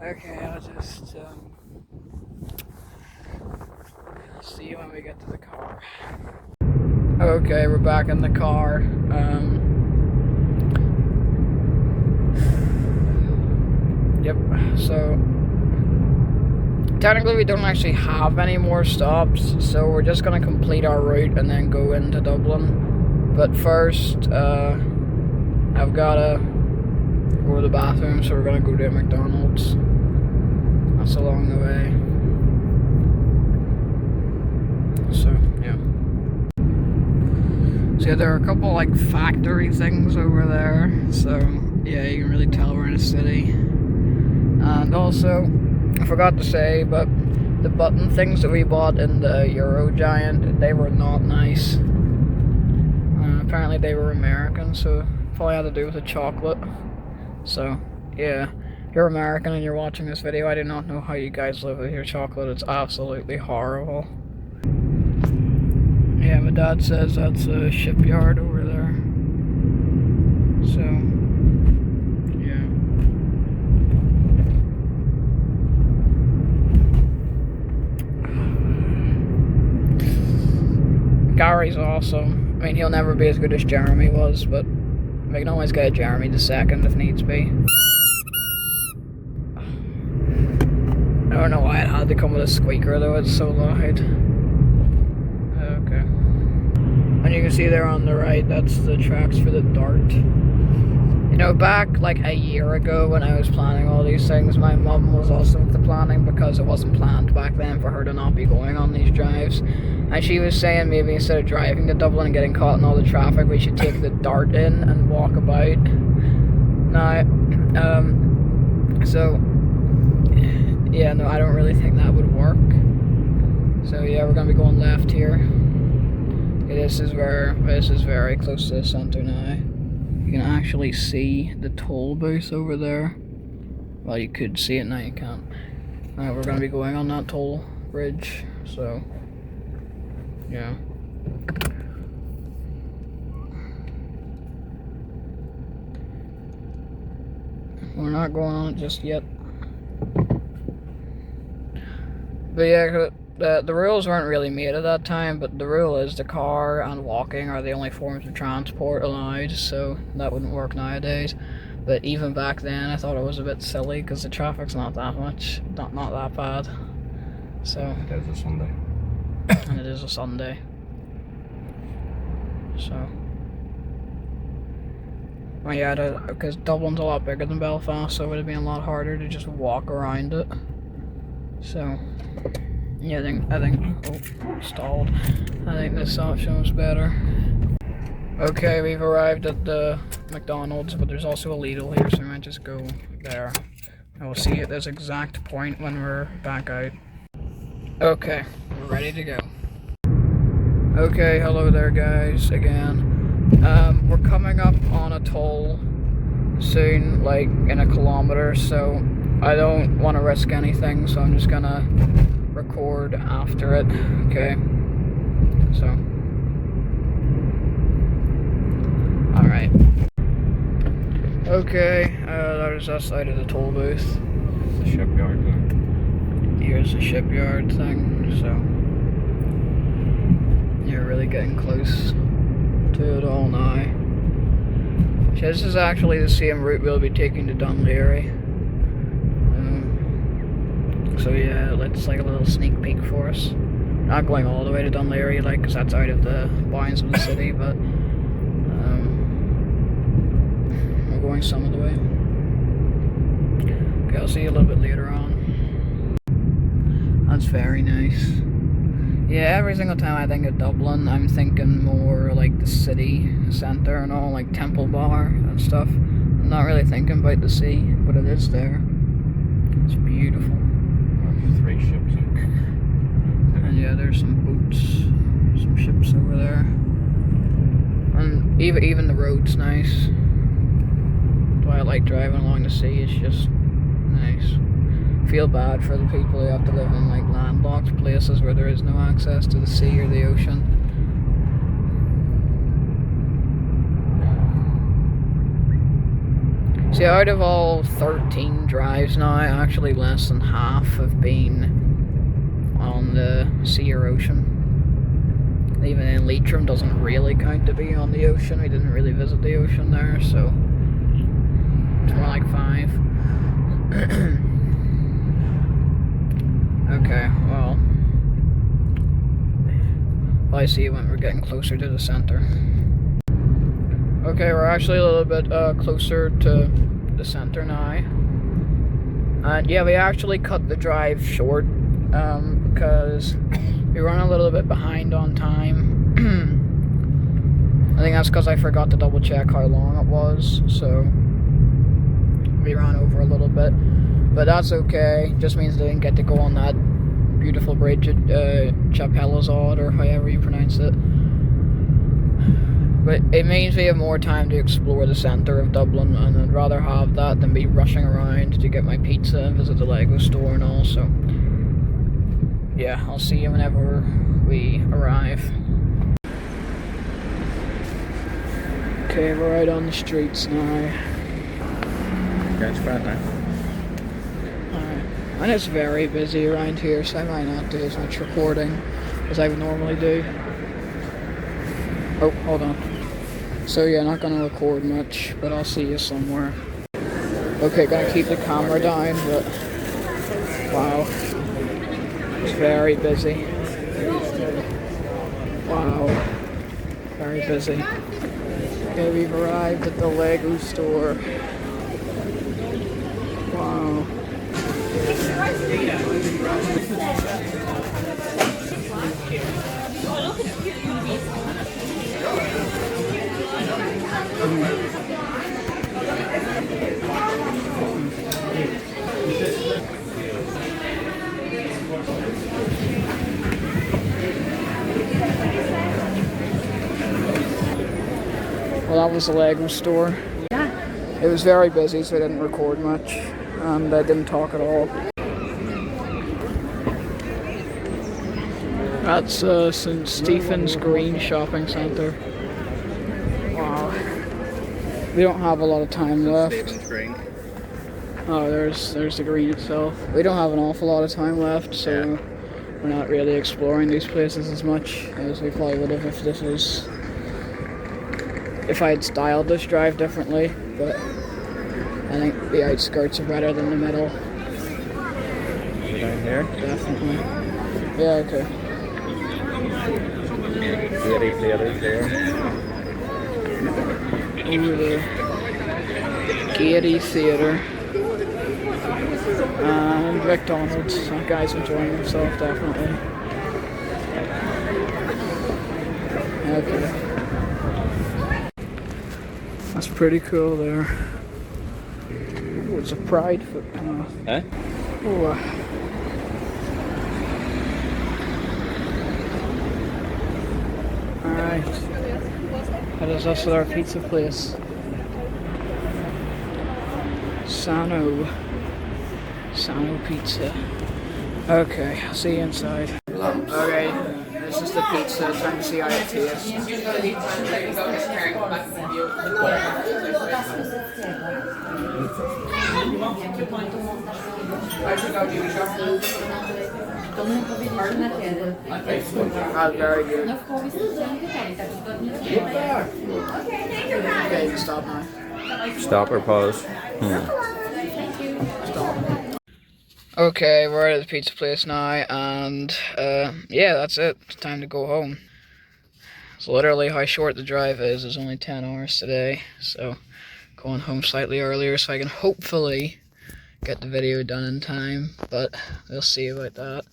Okay, I'll just see you when we get to the car. Okay, we're back in the car. Yep, so technically we don't actually have any more stops, so we're just gonna complete our route and then go into Dublin. But first, I've gotta go to the bathroom, so we're gonna go to a McDonald's. That's along the way. So, yeah. So yeah, there are a couple like factory things over there, so yeah, you can really tell we're in a city. And also, I forgot to say, but the button things that we bought in the Euro Giant, they were not nice. apparently they were American, so probably had to do with the chocolate. So, yeah. If you're American and you're watching this video, I do not know how you guys live with your chocolate. It's absolutely horrible. Yeah, my dad says that's a shipyard over there. So, yeah. Gary's awesome. I mean, he'll never be as good as Jeremy was, but we can always get Jeremy the second if needs be. I don't know why it had to come with a squeaker though, it's so loud. Okay. And you can see there on the right, that's the tracks for the dart. You know, back like a year ago when I was planning all these things, my mum was also with the planning because it wasn't planned back then for her to not be going on these drives. And she was saying maybe instead of driving to Dublin and getting caught in all the traffic, we should take the dart in and walk about. Now, so, yeah, no, I don't really think that would work. So yeah, we're gonna be going left here. This is very close to the centre now. You can actually see the toll booth over there. Well, you could see it, now you can't. We're gonna be going on that toll bridge, so yeah. We're not going on it just yet. But yeah, the rules weren't really made at that time, but the rule is the car and walking are the only forms of transport allowed, so that wouldn't work nowadays. But even back then, I thought it was a bit silly because the traffic's not that much, not that bad. So It is a Sunday. And it is a Sunday. So, well, yeah, because Dublin's a lot bigger than Belfast, so it would have been a lot harder to just walk around it. So, yeah, I think, oh, stalled. I think this option was better. Okay, we've arrived at the McDonald's, but there's also a Lidl here, so we might just go there. And we'll see you at this exact point when we're back out. Okay, we're ready to go. Okay, hello there guys, again. We're coming up on a toll soon, like in a kilometer, so I don't want to risk anything, so I'm just gonna record after it, okay? So, alright. Okay, that is us out of the toll booth. The shipyard thing. Here's the shipyard thing, so you're really getting close to it all now. So this is actually the same route we'll be taking to Dunleary. So yeah, it's like a little sneak peek for us. Not going all the way to Dunleary, like, because that's out of the bounds of the city, but we're going some of the way. Okay, I'll see you a little bit later on. That's very nice. Yeah, every single time I think of Dublin, I'm thinking more like the city centre and all, like Temple Bar and stuff. I'm not really thinking about the sea, but it is there. It's beautiful. There's 3 ships out there. And yeah, there's some boats, some ships over there. And even the road's nice. That's why I like driving along the sea, it's just nice. Feel bad for the people who have to live in like landlocked places where there is no access to the sea or the ocean. See, out of all 13 drives now, actually less than half have been on the sea or ocean. Even in Leitrim doesn't really count to be on the ocean. We didn't really visit the ocean there, so it's more like 5. Okay, well, I see when we're getting closer to the center. Okay, we're actually a little bit closer to the center now. And yeah, we actually cut the drive short because we run a little bit behind on time. I think that's because I forgot to double check how long it was, so we ran over a little bit. But that's okay, just means they didn't get to go on that beautiful bridge at Chapelizod, or however you pronounce it. But it means we have more time to explore the centre of Dublin, and I'd rather have that than be rushing around to get my pizza and visit the Lego store and all, so yeah, I'll see you whenever we arrive. Okay, we're out on the streets now. Catch that now. Alright, and it's very busy around here, so I might not do as much recording as I would normally do. Oh, hold on. So yeah, not gonna record much, but I'll see you somewhere. Okay, gonna keep the camera down, but wow, it's very busy. Wow, very busy. Okay, we've arrived at the Lego store. Wow. Well, that was the Lego store. It was very busy, so I didn't record much, and I didn't talk at all. That's St. Stephen's Green Shopping Centre. Wow. We don't have a lot of time left. Oh, there's the green itself. We don't have an awful lot of time left, so we're not really exploring these places as much as we probably would have if I had styled this drive differently, but I think the outskirts are better than the middle. Down here? Definitely. Yeah, okay. Theaters there. Over the Gaiety Theatre. And McDonald's. That guy's enjoying himself, definitely. Okay. That's pretty cool there. Ooh, it's a pride footpath. Huh? Ooh. Alright. That is us with our pizza place. Sano Pizza. Okay, I'll see you inside. Okay, this is the pizza. Time to see how it tastes. That's very good. Okay, you can stop now. Stop or pause? Stop. Okay, we're at the pizza place now, and yeah, that's it. It's time to go home. It's literally how short the drive is. It's only 10 hours today, so going home slightly earlier so I can hopefully get the video done in time, but we'll see about that.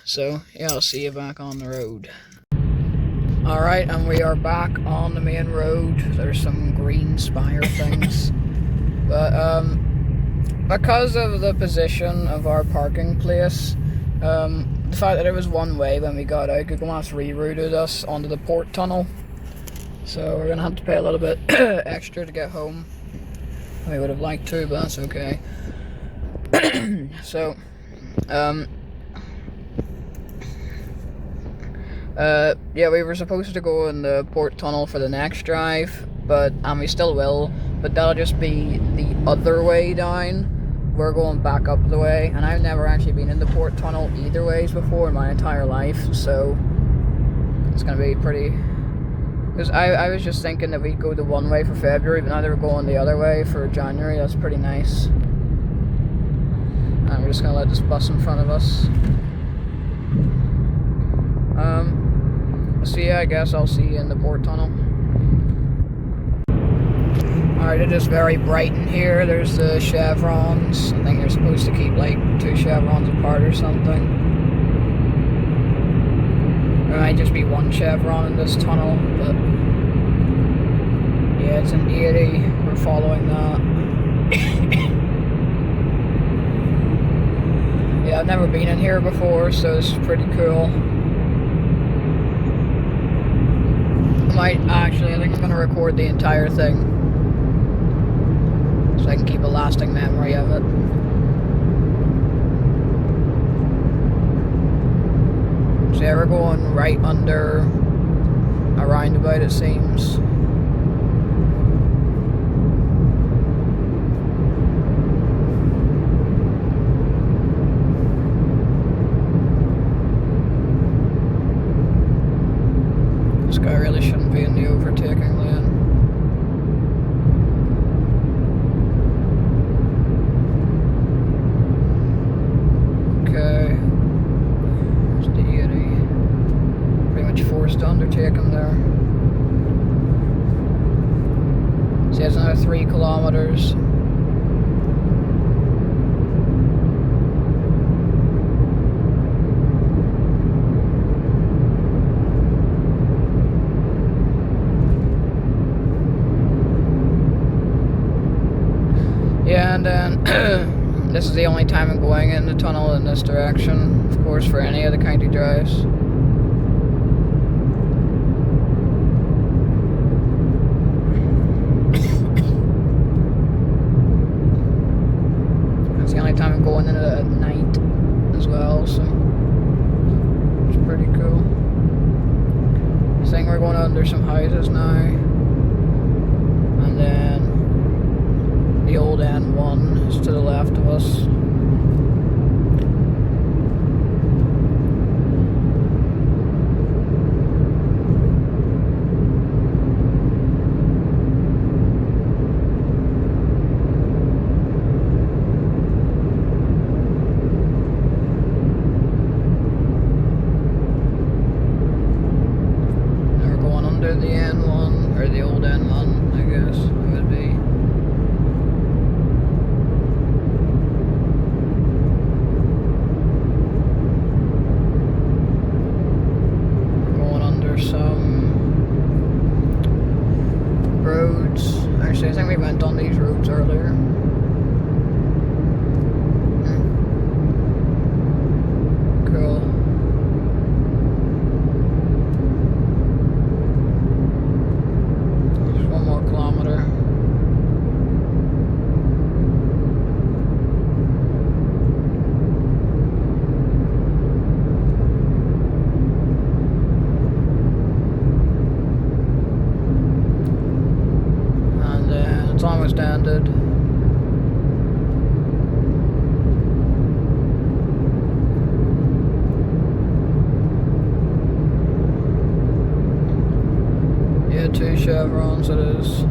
So yeah, I'll see you back on the road. Alright, and we are back on the main road. There's some green spire things, but because of the position of our parking place, the fact that it was one way when we got out, Google Maps rerouted us onto the port tunnel. So we're gonna have to pay a little bit extra to get home. We would have liked to, but that's okay. So, yeah, we were supposed to go in the port tunnel for the next drive, and we still will, but that'll just be the other way down. We're going back up the way, and I've never actually been in the port tunnel either ways before in my entire life, so it's gonna be pretty. Because I was just thinking that we'd go the one way for February, but now that we're going the other way for January. That's pretty nice. And we're just gonna let this bus in front of us. So yeah, I guess I'll see you in the port tunnel. Alright, it is very bright in here. There's the chevrons. I think they're supposed to keep like 2 chevrons apart or something. There might just be 1 chevron in this tunnel, but yeah, it's an 80. We're following that. Yeah, I've never been in here before, so this is pretty cool. I think I'm gonna record the entire thing so I can keep a lasting memory of it. So yeah, we're going right under a roundabout, it seems. This guy really shouldn't be in the overtaking lane. Okay. There's the 80. Pretty much forced to undertake him there. So he has another 3 kilometers. Yeah, and then this is the only time I'm going in the tunnel in this direction, of course, for any of the county drives. It's the only time I'm going in it at night as well, so it's pretty cool. I think we're going under some houses now, and then the old N1 is to the left of us. Now we're going under the N1, or the old N1, I guess it would be. Some roads. Actually, I think we went on these roads earlier. Cool. Just 1 more kilometer. It's almost ended. Yeah, 2 chevrons it is.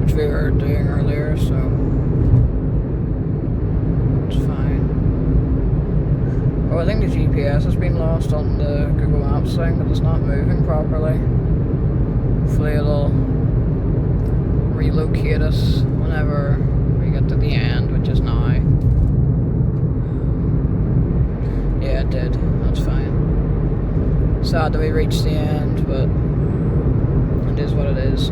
Which we were doing earlier, so it's fine. Oh, I think the GPS has been lost on the Google Maps thing, but it's not moving properly. Hopefully it'll relocate us whenever we get to the end, which is now. Yeah, it did. That's fine. Sad that we reached the end, but it is what it is.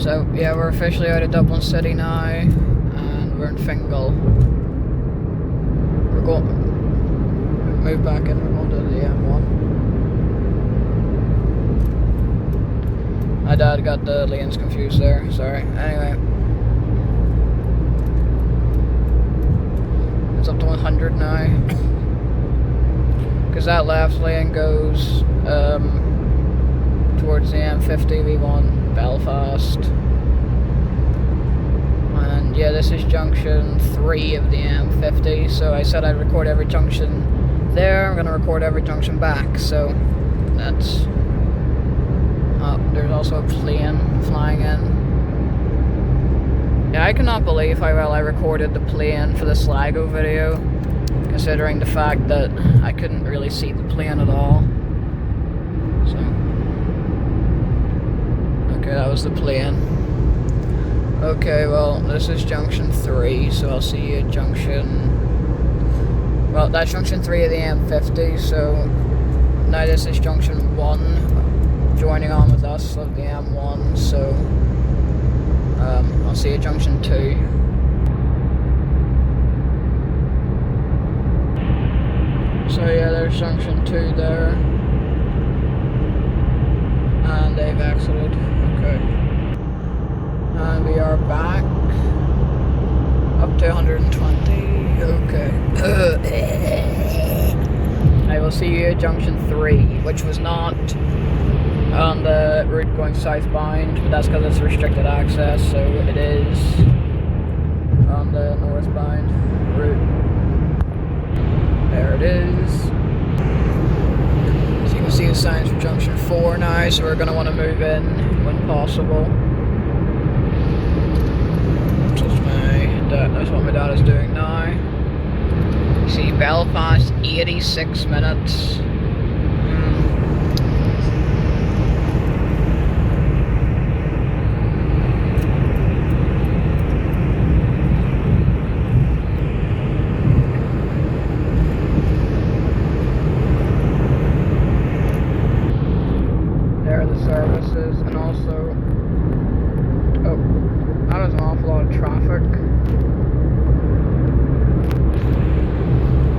So, yeah, we're officially out of Dublin City now, and we're in Fingal. We're going... Move back in, we're going to the M1. My dad got the lanes confused there, sorry. Anyway. It's up to 100 now. Because that left lane goes towards the M50, V1, Belfast. And yeah, this is junction 3 of the M50, so I said I'd record every junction there. I'm going to record every junction back, so that's... there's also a plane flying in. Yeah, I cannot believe how well I recorded the plane for the Sligo video, considering the fact that I couldn't really see the plane at all. So, okay, that was the plane. Okay, well, this is junction 3, so I'll see you at junction... Well, that's junction 3 of the M50, so now this is junction 1, joining on with us of the M1, so I'll see you at junction 2. So yeah, there's junction 2 there. And they've exited. Okay. And we are back. Up to 120. Okay. I will see you at junction 3, which was not on the route going southbound, but that's because it's restricted access, so it is on the northbound route. There it is. So you can see the signs for junction 4 now, so we're going to want to move in when possible. That's what my dad is doing now. You see Belfast, 86 minutes. There are the services, and also, oh, that is an awful lot of traffic.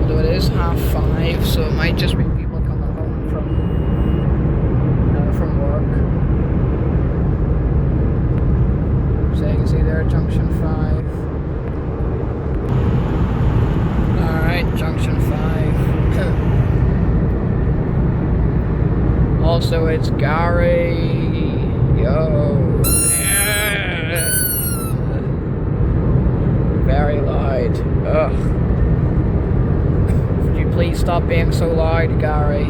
Although it is 5:30, so it might just be people coming home from work. So you can see there at junction 5. Alright, junction 5. Also, it's Gary. Yo. Very loud. Ugh. Please stop being so loud, Gary.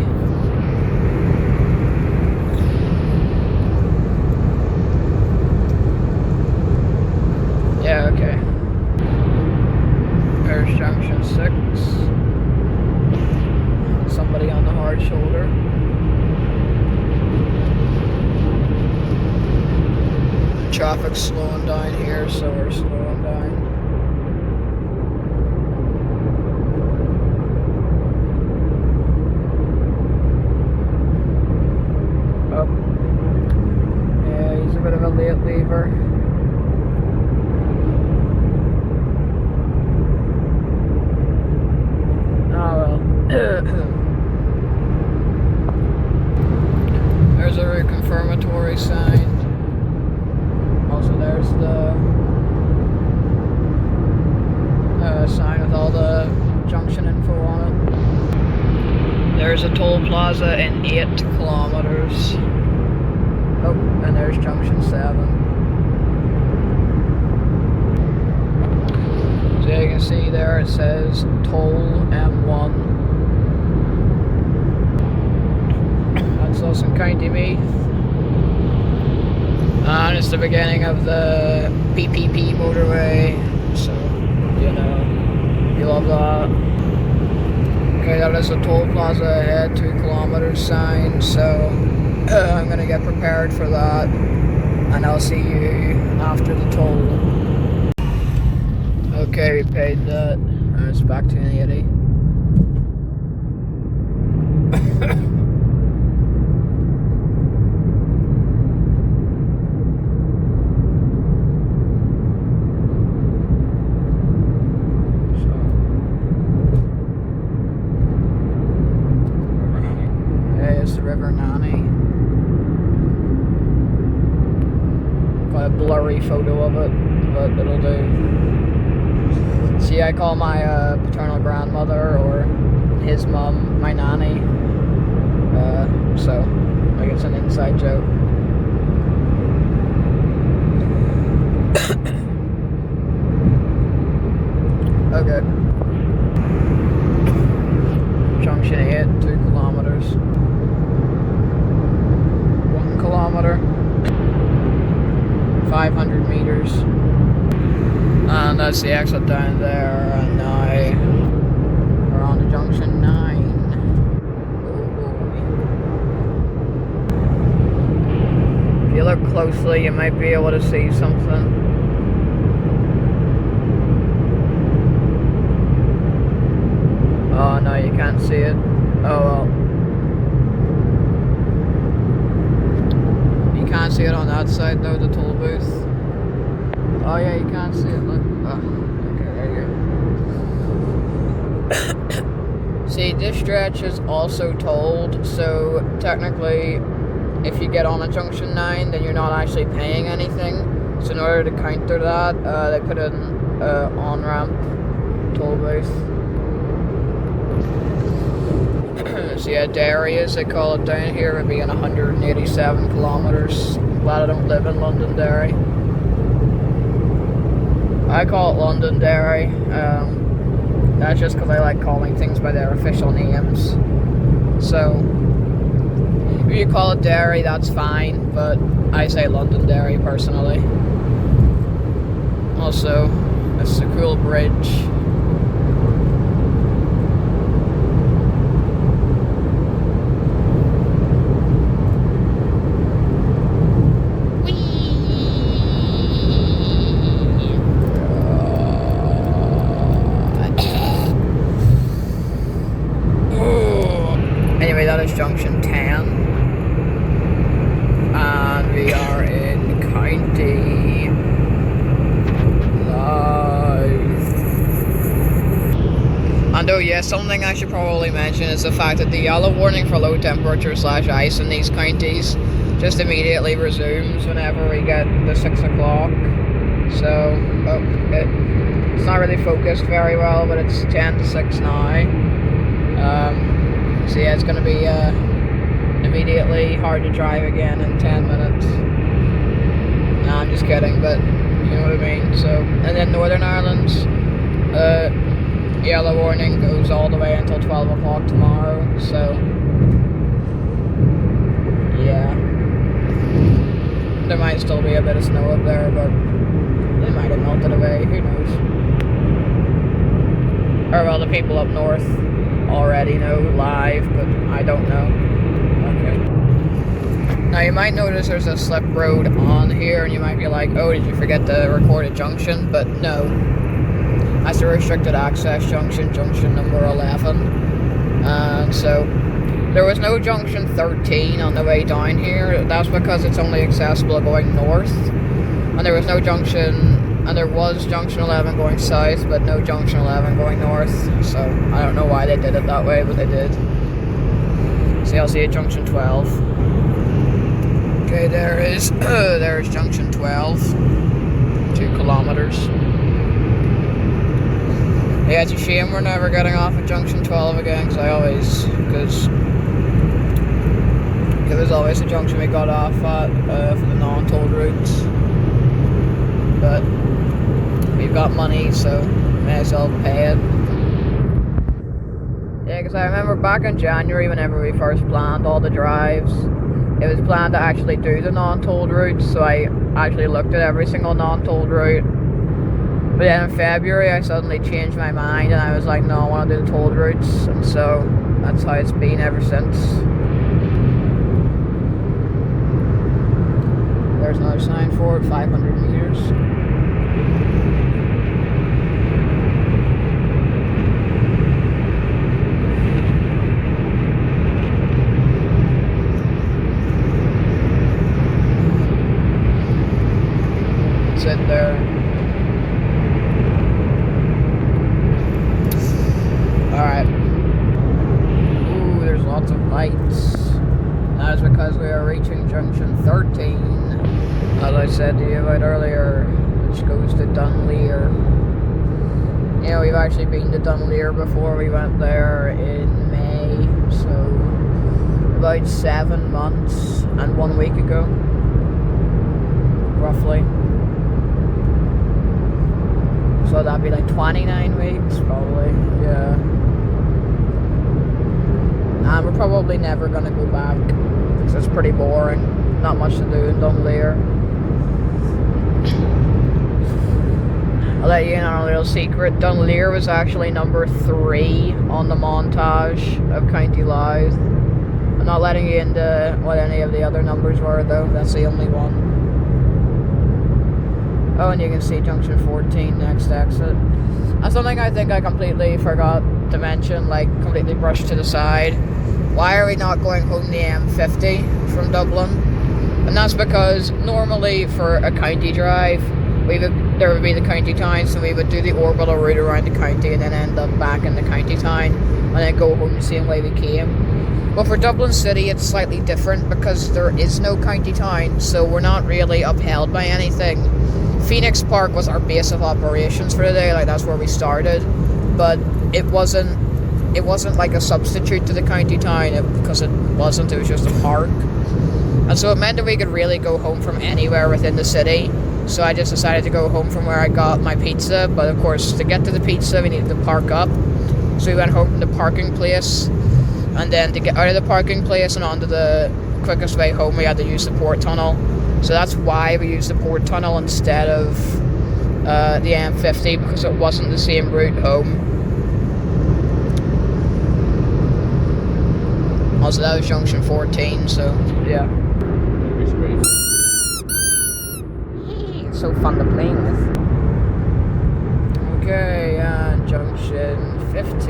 Yeah, okay. There's junction 6. Somebody on the hard shoulder. Traffic's slowing down here, so we're slowing down. Bit of a late lever. Oh well. There's a route confirmatory sign. Also there's the sign with all the junction info on it. There's a toll plaza in 8 kilometers. Oh, and there's junction 7. So you can see there it says toll M1. That's us in County Meath. And it's the beginning of the PPP motorway. So, you know, you love that. Okay, that is a toll plaza ahead, 2 kilometers sign, so I'm gonna get prepared for that, and I'll see you after the toll. Okay, we paid that, and it's back to an 80. River Nanny. Got a blurry photo of it, but it'll do. See, I call my paternal grandmother, or his mum, my nanny. So, like, it's an inside joke. Okay. Junction 8, 2 kilometers. 1 kilometer. 500 meters. And that's the exit down there, and now we're on to junction 9. Oh boy. If you look closely, you might be able to see something. Oh no, you can't see it. Oh well. You can't see it on that side though, the toll booth. Oh yeah, you can't see it, look. Oh, okay, there you go. See, this stretch is also tolled, so technically, if you get on a Junction 9, then you're not actually paying anything. So in order to counter that, they put in on-ramp toll booth. So yeah, Derry, as they call it down here, would be in 187 kilometres. I'm glad I don't live in Londonderry. I call it Londonderry. That's just because I like calling things by their official names. So, if you call it Derry, that's fine, but I say Londonderry personally. Also, this is a cool bridge. Junction 10, and we are in County Louth. And oh yeah, something I should probably mention is the fact that the yellow warning for low temperature / ice in these counties just immediately resumes whenever we get the 6 o'clock. So, it's not really focused very well, but it's 10 to 6 now. So yeah, it's going to be immediately hard to drive again in 10 minutes. Nah, I'm just kidding, but you know what I mean. So, and then Northern Ireland's yellow warning goes all the way until 12 o'clock tomorrow. So, yeah. There might still be a bit of snow up there, but it might have melted away. Who knows? Or well, the people up north already know live, but I don't know. Okay. Now you might notice there's a slip road on here, and you might be like, oh, did you forget the recorded junction? But no. That's a restricted access junction, junction number 11. And so there was no junction 13 on the way down here. That's because it's only accessible going north. And there was no junction. And there was junction 11 going south, but no junction 11 going north. So I don't know why they did it that way, but they did. See, I'll see at junction 12. Okay, there's junction 12. 2 kilometers. Yeah, it's a shame we're never getting off at junction 12 again, because it was always the junction we got off at for the non-tolled routes. But we've got money, so may as well pay it. Yeah, because I remember back in January, whenever we first planned all the drives, it was planned to actually do the non-tolled routes, so I actually looked at every single non-tolled route. But then in February, I suddenly changed my mind, and I was like, no, I want to do the tolled routes, and so that's how it's been ever since. There's another sign for it, 500 meters. It's in there. Alright. Ooh, there's lots of lights. That is because we are reaching junction 13. As I said to you about earlier, which goes to Dunleer. You know, we've actually been to Dunleer before. We went there in May, so about 7 months and 1 week ago, roughly. So that'd be like 29 weeks, probably, yeah. And we're probably never gonna go back, because it's pretty boring. Not much to do in Dunleer. I'll let you in on a little secret. Dunleer was actually number 3 on the montage of County Louth. I'm not letting you into what any of the other numbers were, though. That's the only one. Oh, and you can see junction 14, next exit. That's something I think I completely forgot to mention, like completely brushed to the side. Why are we not going home the M50 from Dublin? And that's because normally for a county drive, there would be the county town, so we would do the orbital route around the county and then end up back in the county town and then go home the same way we came. But for Dublin City, it's slightly different because there is no county town, so we're not really upheld by anything. Phoenix Park was our base of operations for the day, like that's where we started, but it wasn't like a substitute to the county town because it was just a park. And so it meant that we could really go home from anywhere within the city. So I just decided to go home from where I got my pizza. But of course, to get to the pizza, we needed to park up. So we went home from the parking place. And then to get out of the parking place and onto the quickest way home, we had to use the port tunnel. So that's why we used the port tunnel instead of the M50, because it wasn't the same route home. Also, that was junction 14, so yeah. So fun to play with. Okay, and junction 15.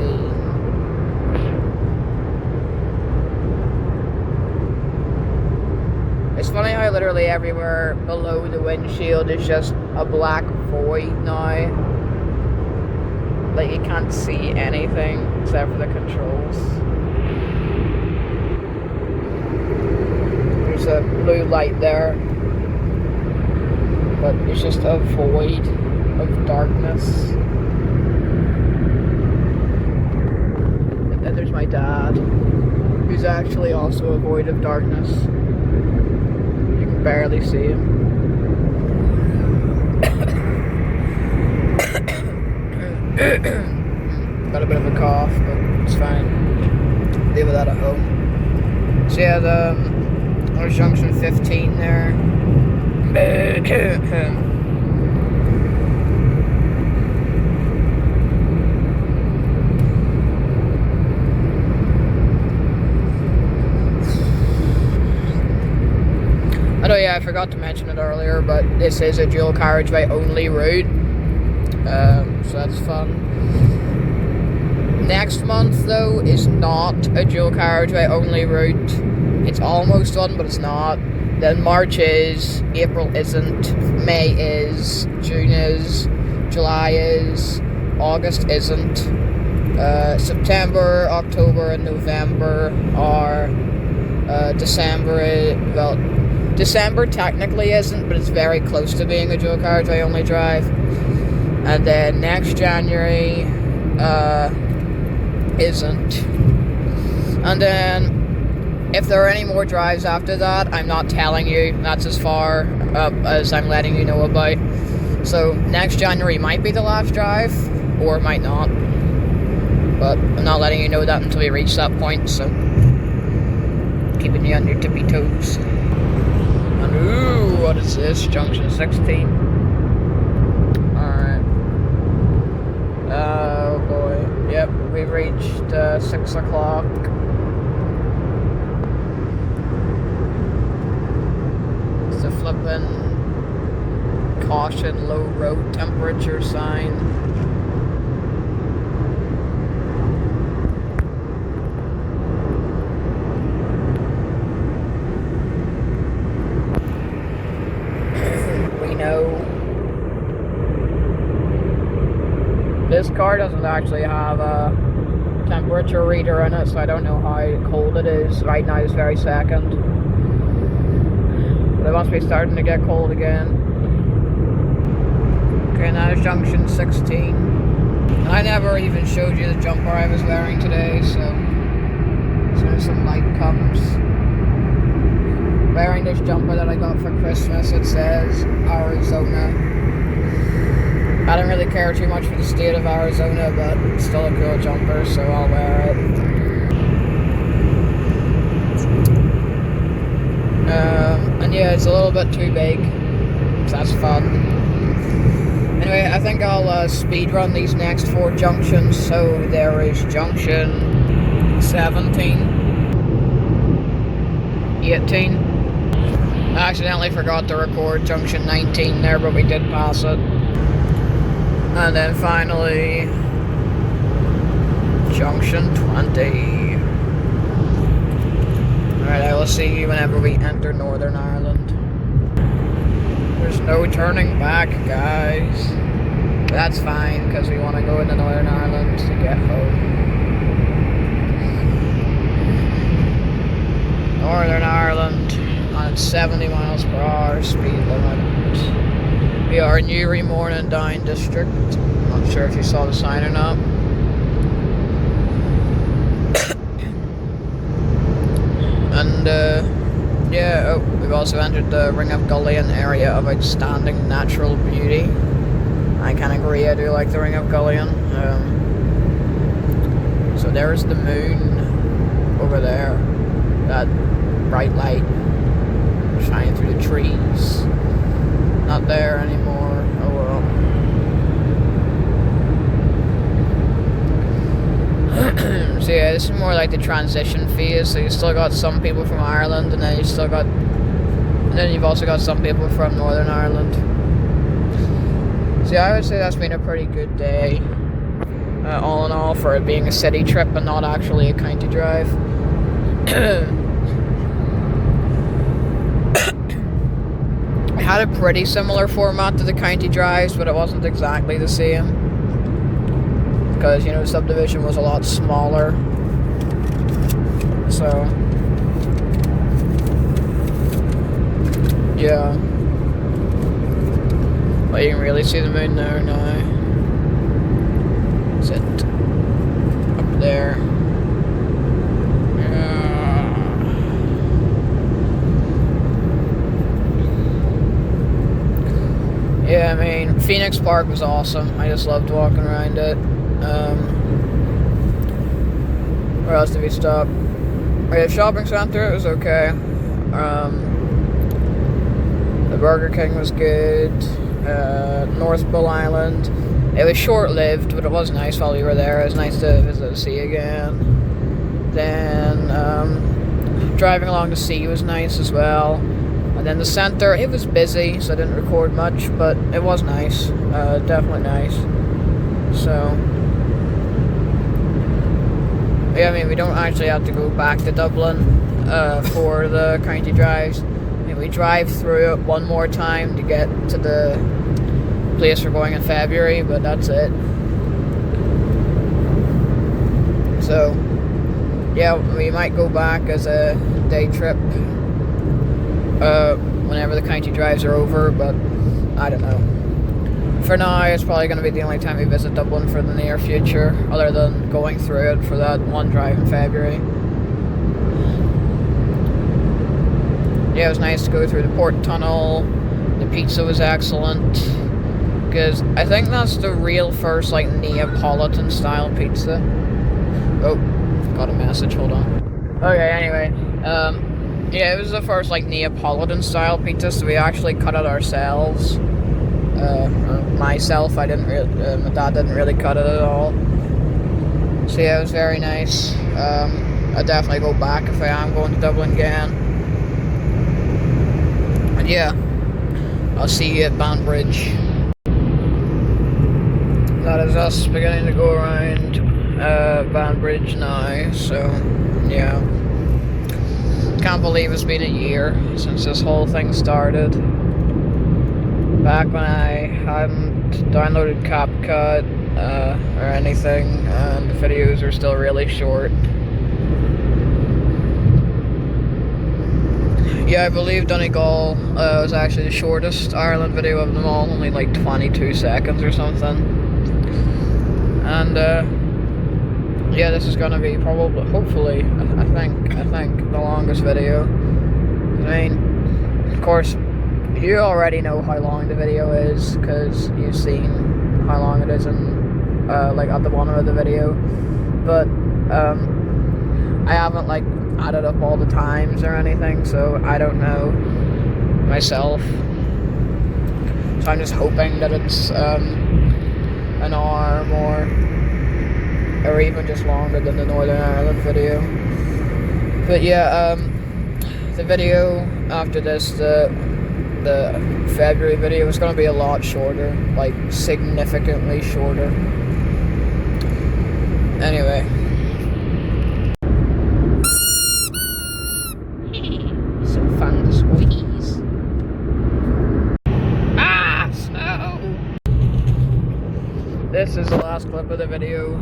It's funny how literally everywhere below the windshield is just a black void now. Like you can't see anything except for the controls. There's a blue light there, but it's just a void of darkness. And then there's my dad, who's actually also a void of darkness. You can barely see him. Got a bit of a cough, but it's fine. Deal with that at home. So yeah, there's junction 15 there. Oh yeah, I forgot to mention it earlier, but this is a dual carriageway only route, so that's fun. Next month though is not a dual carriageway only route. It's almost one, but it's not. Then March is, April isn't, May is, June is, July is, August isn't, September, October and November are, December is, well, December technically isn't, but it's very close to being a dual carriageway only drive. And then next January isn't. And then if there are any more drives after that, I'm not telling you. That's as far up as I'm letting you know about. So next January might be the last drive, or it might not. But I'm not letting you know that until we reach that point, so keeping you on your tippy toes. And ooh, what is this? Junction 16. Alright. Oh boy. Yep, we've reached 6 o'clock. It's a flippin' caution low road temperature sign. This car doesn't actually have a temperature reader in it, so I don't know how cold it is right now this very second. But it must be starting to get cold again. Okay, now it's junction 16. And I never even showed you the jumper I was wearing today, so as soon as some light comes. Wearing this jumper that I got for Christmas, it says Arizona. I don't really care too much for the state of Arizona, but it's still a cool jumper, so I'll wear it. And yeah, it's a little bit too big, so that's fun. Anyway, I think I'll speed run these next 4 junctions. So there is junction 17, 18. I accidentally forgot to record junction 19 there, but we did pass it. And then finally, junction 20. Alright, I will see you whenever we enter Northern Ireland. There's no turning back, guys. That's fine, because we want to go into Northern Ireland to get home. Northern Ireland on 70 miles per hour speed limit. We are in Newry Morning Down District. Not sure if you saw the sign or not. And yeah, we've also entered the Ring of Gullion area of outstanding natural beauty. I can agree, I do like the Ring of Gullion. So there's the moon over there. That bright light shining through the trees. Not there anymore. Oh well. So yeah, this is more like the transition phase. So you still got some people from Ireland, and then you've also got some people from Northern Ireland. So yeah, I would say that's been a pretty good day, all in all, for it being a city trip and not actually a county drive. It had a pretty similar format to the county drives, but it wasn't exactly the same. Because, you know, subdivision was a lot smaller. So, yeah. But you can really see the moon there now. Is it up there? Yeah, I mean, Phoenix Park was awesome. I just loved walking around it. Where else did we stop? The shopping center, it was okay. The Burger King was good. North Bull Island. It was short-lived, but it was nice while we were there. It was nice to visit the sea again. Then, driving along the sea was nice as well. And then the center, it was busy, so I didn't record much, but it was nice. Definitely nice. So, yeah, I mean, we don't actually have to go back to Dublin for the county drives. I mean, we drive through it one more time to get to the place we're going in February, but that's it. So, yeah, we might go back as a day trip whenever the county drives are over, but I don't know. For now, it's probably going to be the only time we visit Dublin for the near future, other than going through it for that one drive in February. Yeah, it was nice to go through the port tunnel. The pizza was excellent, because I think that's the real first, like, Neapolitan style pizza. Oh, got a message, hold on. Okay, anyway, yeah, it was the first, like, Neapolitan style pizza, so we actually cut it ourselves. Myself, I didn't really, my dad didn't really cut it at all. So yeah, it was very nice. I'd definitely go back if I am going to Dublin again. And yeah, I'll see you at Banbridge. That is us beginning to go around Banbridge now, so yeah. Can't believe it's been a year since this whole thing started. Back when I hadn't downloaded CapCut or anything, and the videos are still really short. Yeah, I believe Donegal was actually the shortest Ireland video of them all, only like 22 seconds or something. And yeah, this is gonna be probably, hopefully, I think the longest video. I mean, of course, you already know how long the video is, because you've seen how long it is in, like, at the bottom of the video. But, I haven't, like, added up all the times or anything, so I don't know myself. So I'm just hoping that it's, an hour or more, or even just longer than the Northern Ireland video. But yeah, the video after this, the February video, is going to be a lot shorter, like significantly shorter. Anyway. So fun to squeeze. this is the last clip of the video.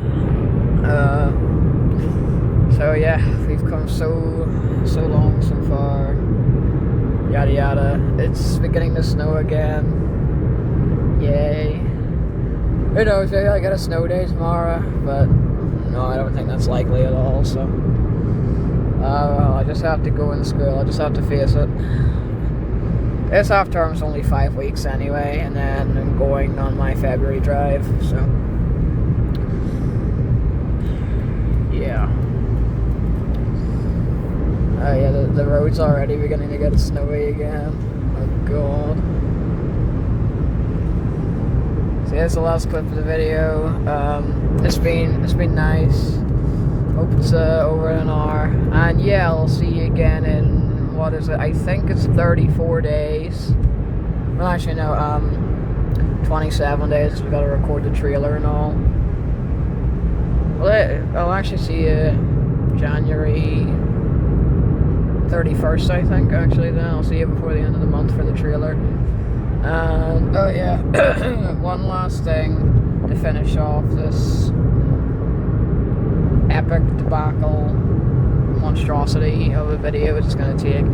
So yeah, we've come so long so far. Yada yada. It's beginning to snow again. Yay. Who knows, maybe I'll get a snow day tomorrow, but no, I don't think that's likely at all, so well, I just have to go in school, I just have to face it. This half term's only 5 weeks anyway, and then I'm going on my February drive, so yeah. Yeah, the road's already beginning to get snowy again. Oh god. So yeah, that's the last clip of the video. It's been nice. Hope it's over an hour. And yeah, I'll see you again in, what is it? I think it's 34 days. Well, actually no, 27 days. We gotta record the trailer and all. Well, I'll actually see you January 31st, I think, actually. Then I'll see you before the end of the month for the trailer. And oh yeah, one last thing to finish off this epic debacle monstrosity of a video, which is going to take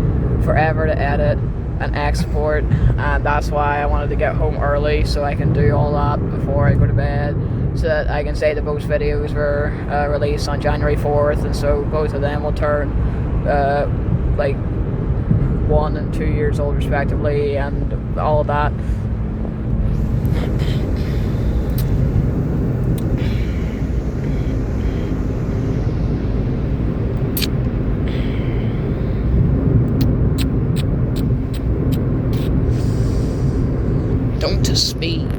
forever to edit and export, and that's why I wanted to get home early so I can do all that before I go to bed, so that I can say that both videos were released on January 4th, and so both of them will turn like 1 and 2 years old respectively, and all of that. Don't to speed.